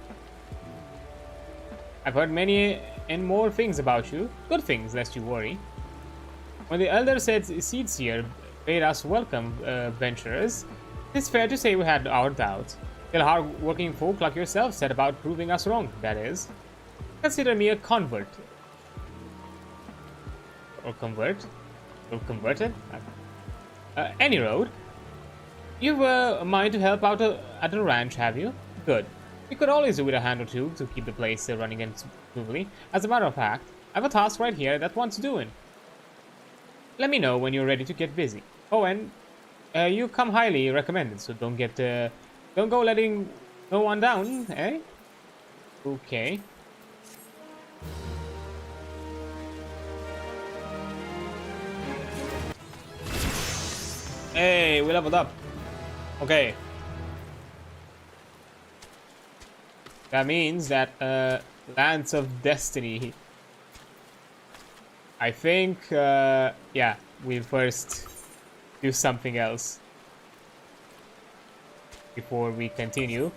I've heard many and more things about you. Good things, lest you worry. When the elder said Seeds here bade us welcome, adventurers, it's fair to say we had our doubts. Till hard-working folk like yourself set about proving us wrong, that is. Consider me a convert. Or convert? Or converted? Any road. You've a mind to help out at the ranch, have you? Good. We could always do with a hand or two to keep the place running smoothly. As a matter of fact, I have a task right here that wants doing. Let me know when you're ready to get busy. Oh, and you come highly recommended, so don't go letting no one down, eh? Okay. Hey, we leveled up. Okay. That means that Lance of Destiny. I think yeah, we'll first do something else before we continue.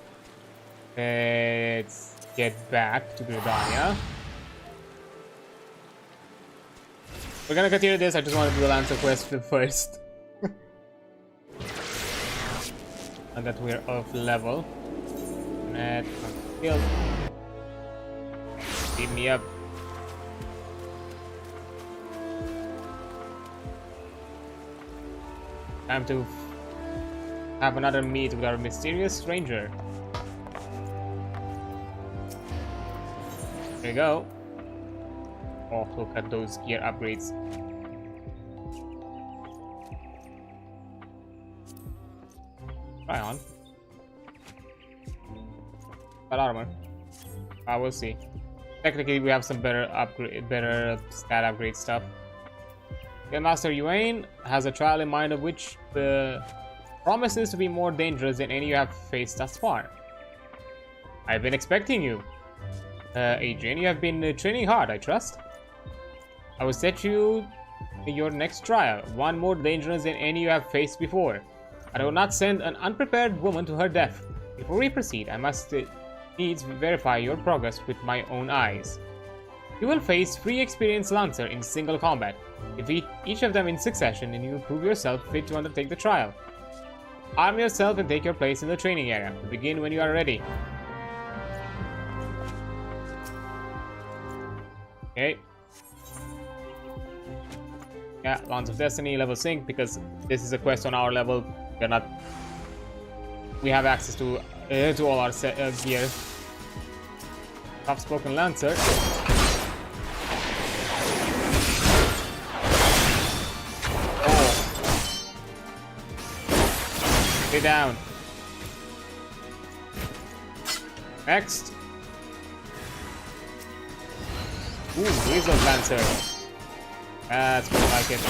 Let's get back to Gridania. We're gonna continue this. I just want to do the Lancer quest first. And that we're off level. Net heal. Beat me up. Time to have another meet with our mysterious stranger. There we go. Oh, look at those gear upgrades. Try on. But armor. I will see. Technically, we have some better stat upgrade stuff. Master Yuan has a trial in mind of which promises to be more dangerous than any you have faced thus far. I've been expecting you. Adrian, you have been training hard, I trust. I will set you your next trial, one more dangerous than any you have faced before. I will not send an unprepared woman to her death. Before we proceed, I must needs verify your progress with my own eyes. You will face 3 experienced Lancer in single combat. Defeat each of them in succession and you will prove yourself fit to undertake the trial. Arm yourself and take your place in the training area. Begin when you are ready. Okay. Yeah, Lance of Destiny, level sync, because this is a quest on our level. We have access to all our gear. Soft-spoken Lancer. Stay down. Next. Ooh, Weasel Lancer. That's more like it.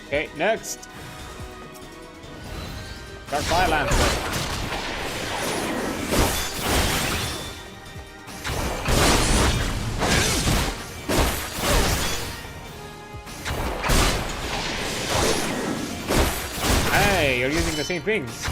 Okay, next. Dark Fire Lancer. Hey, you're using the same things.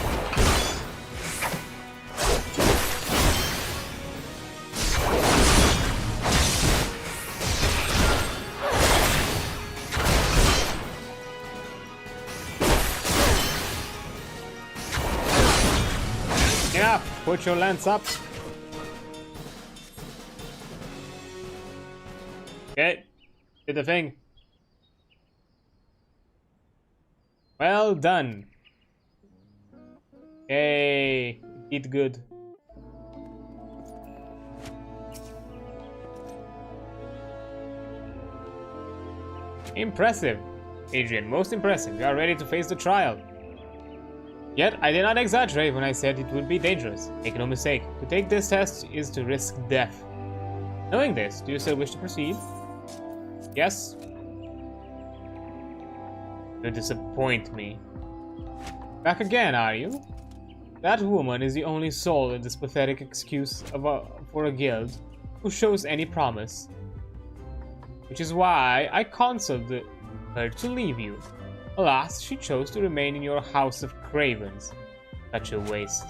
Yeah, put your lance up. Okay, did the thing. Well done. Hey, did good. Impressive, Adrian, most impressive. You are ready to face the trial. Yet, I did not exaggerate when I said it would be dangerous. Make no mistake, to take this test is to risk death. Knowing this, do you still wish to proceed? Yes? You disappoint me. Back again, are you? That woman is the only soul in this pathetic excuse for a guild who shows any promise. Which is why I counseled her to leave you. Alas, she chose to remain in your house of cravens. Such a waste.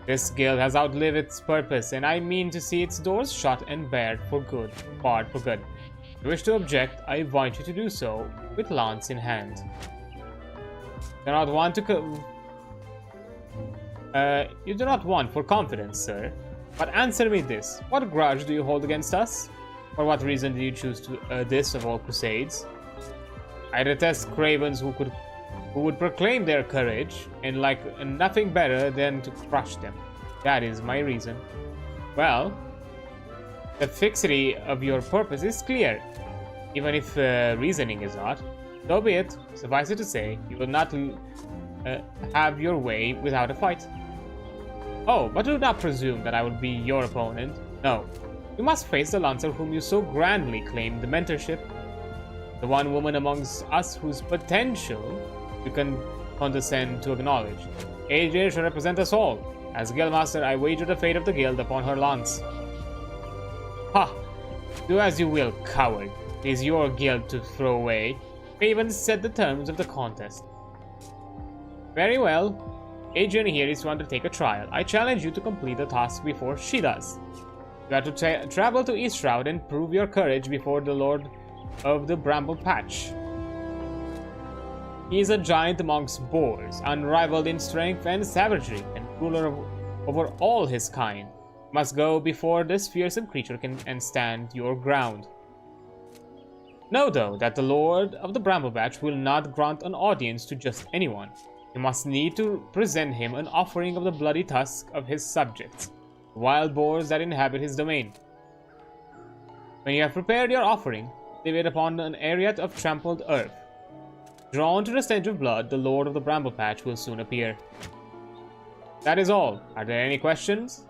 This guild has outlived its purpose, and I mean to see its doors shut and barred for good. If you wish to object, I invite you to do so, with lance in hand. You do not want for confidence, sir. But answer me this: what grudge do you hold against us? For what reason did you choose to this of all crusades? I detest cravens who would proclaim their courage and like nothing better than to crush them. That is my reason. Well, the fixity of your purpose is clear, even if reasoning is not. So be it. Suffice it to say, you will not have your way without a fight. Oh, but do not presume that I will be your opponent. No, you must face the Lancer whom you so grandly claimed the mentorship. The one woman amongst us whose potential you can condescend to acknowledge. AJ shall represent us all. As Guildmaster, I wager the fate of the guild upon her lance. Ha! Do as you will, coward. It is your guild to throw away. Even set the terms of the contest. Very well. Adrian here is to undertake a trial. I challenge you to complete the task before she does. You have to travel to Eastshroud and prove your courage before the Lord of the Bramble Patch. He is a giant amongst boars, unrivaled in strength and savagery, and ruler over all his kind. You must go before this fearsome creature can stand your ground. Know, though, that the Lord of the Bramble Patch will not grant an audience to just anyone. You must need to present him an offering of the bloody tusk of his subjects. wild boars that inhabit his domain. When you have prepared your offering, leave it upon an area of trampled earth. Drawn to the stench of blood, the Lord of the Bramble Patch will soon appear. That is all. Are there any questions?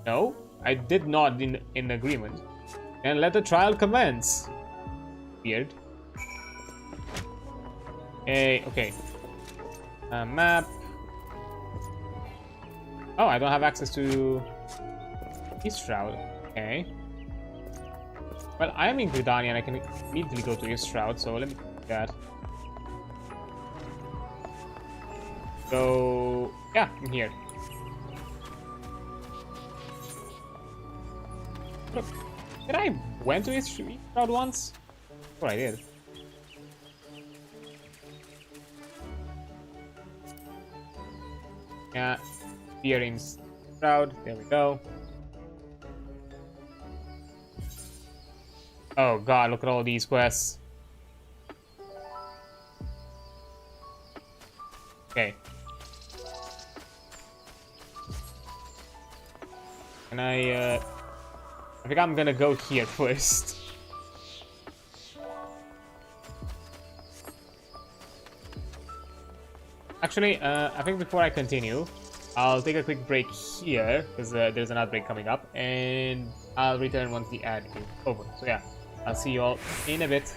No, I did nod in agreement. Then let the trial commence. Weird. Hey, okay. Map. Oh, I don't have access to East Shroud. Okay. Well, I am in Gridania and I can immediately go to East Shroud, so let me do that. So, yeah, I'm here. Look, did I went to East Shroud once? Oh, I did. Yeah, here in Shroud. There we go. Oh god, look at all these quests. Okay. And I think I'm gonna go here first. Actually, I think before I continue, I'll take a quick break here, because there's an outbreak coming up, and I'll return once the ad is over. So yeah, I'll see you all in a bit.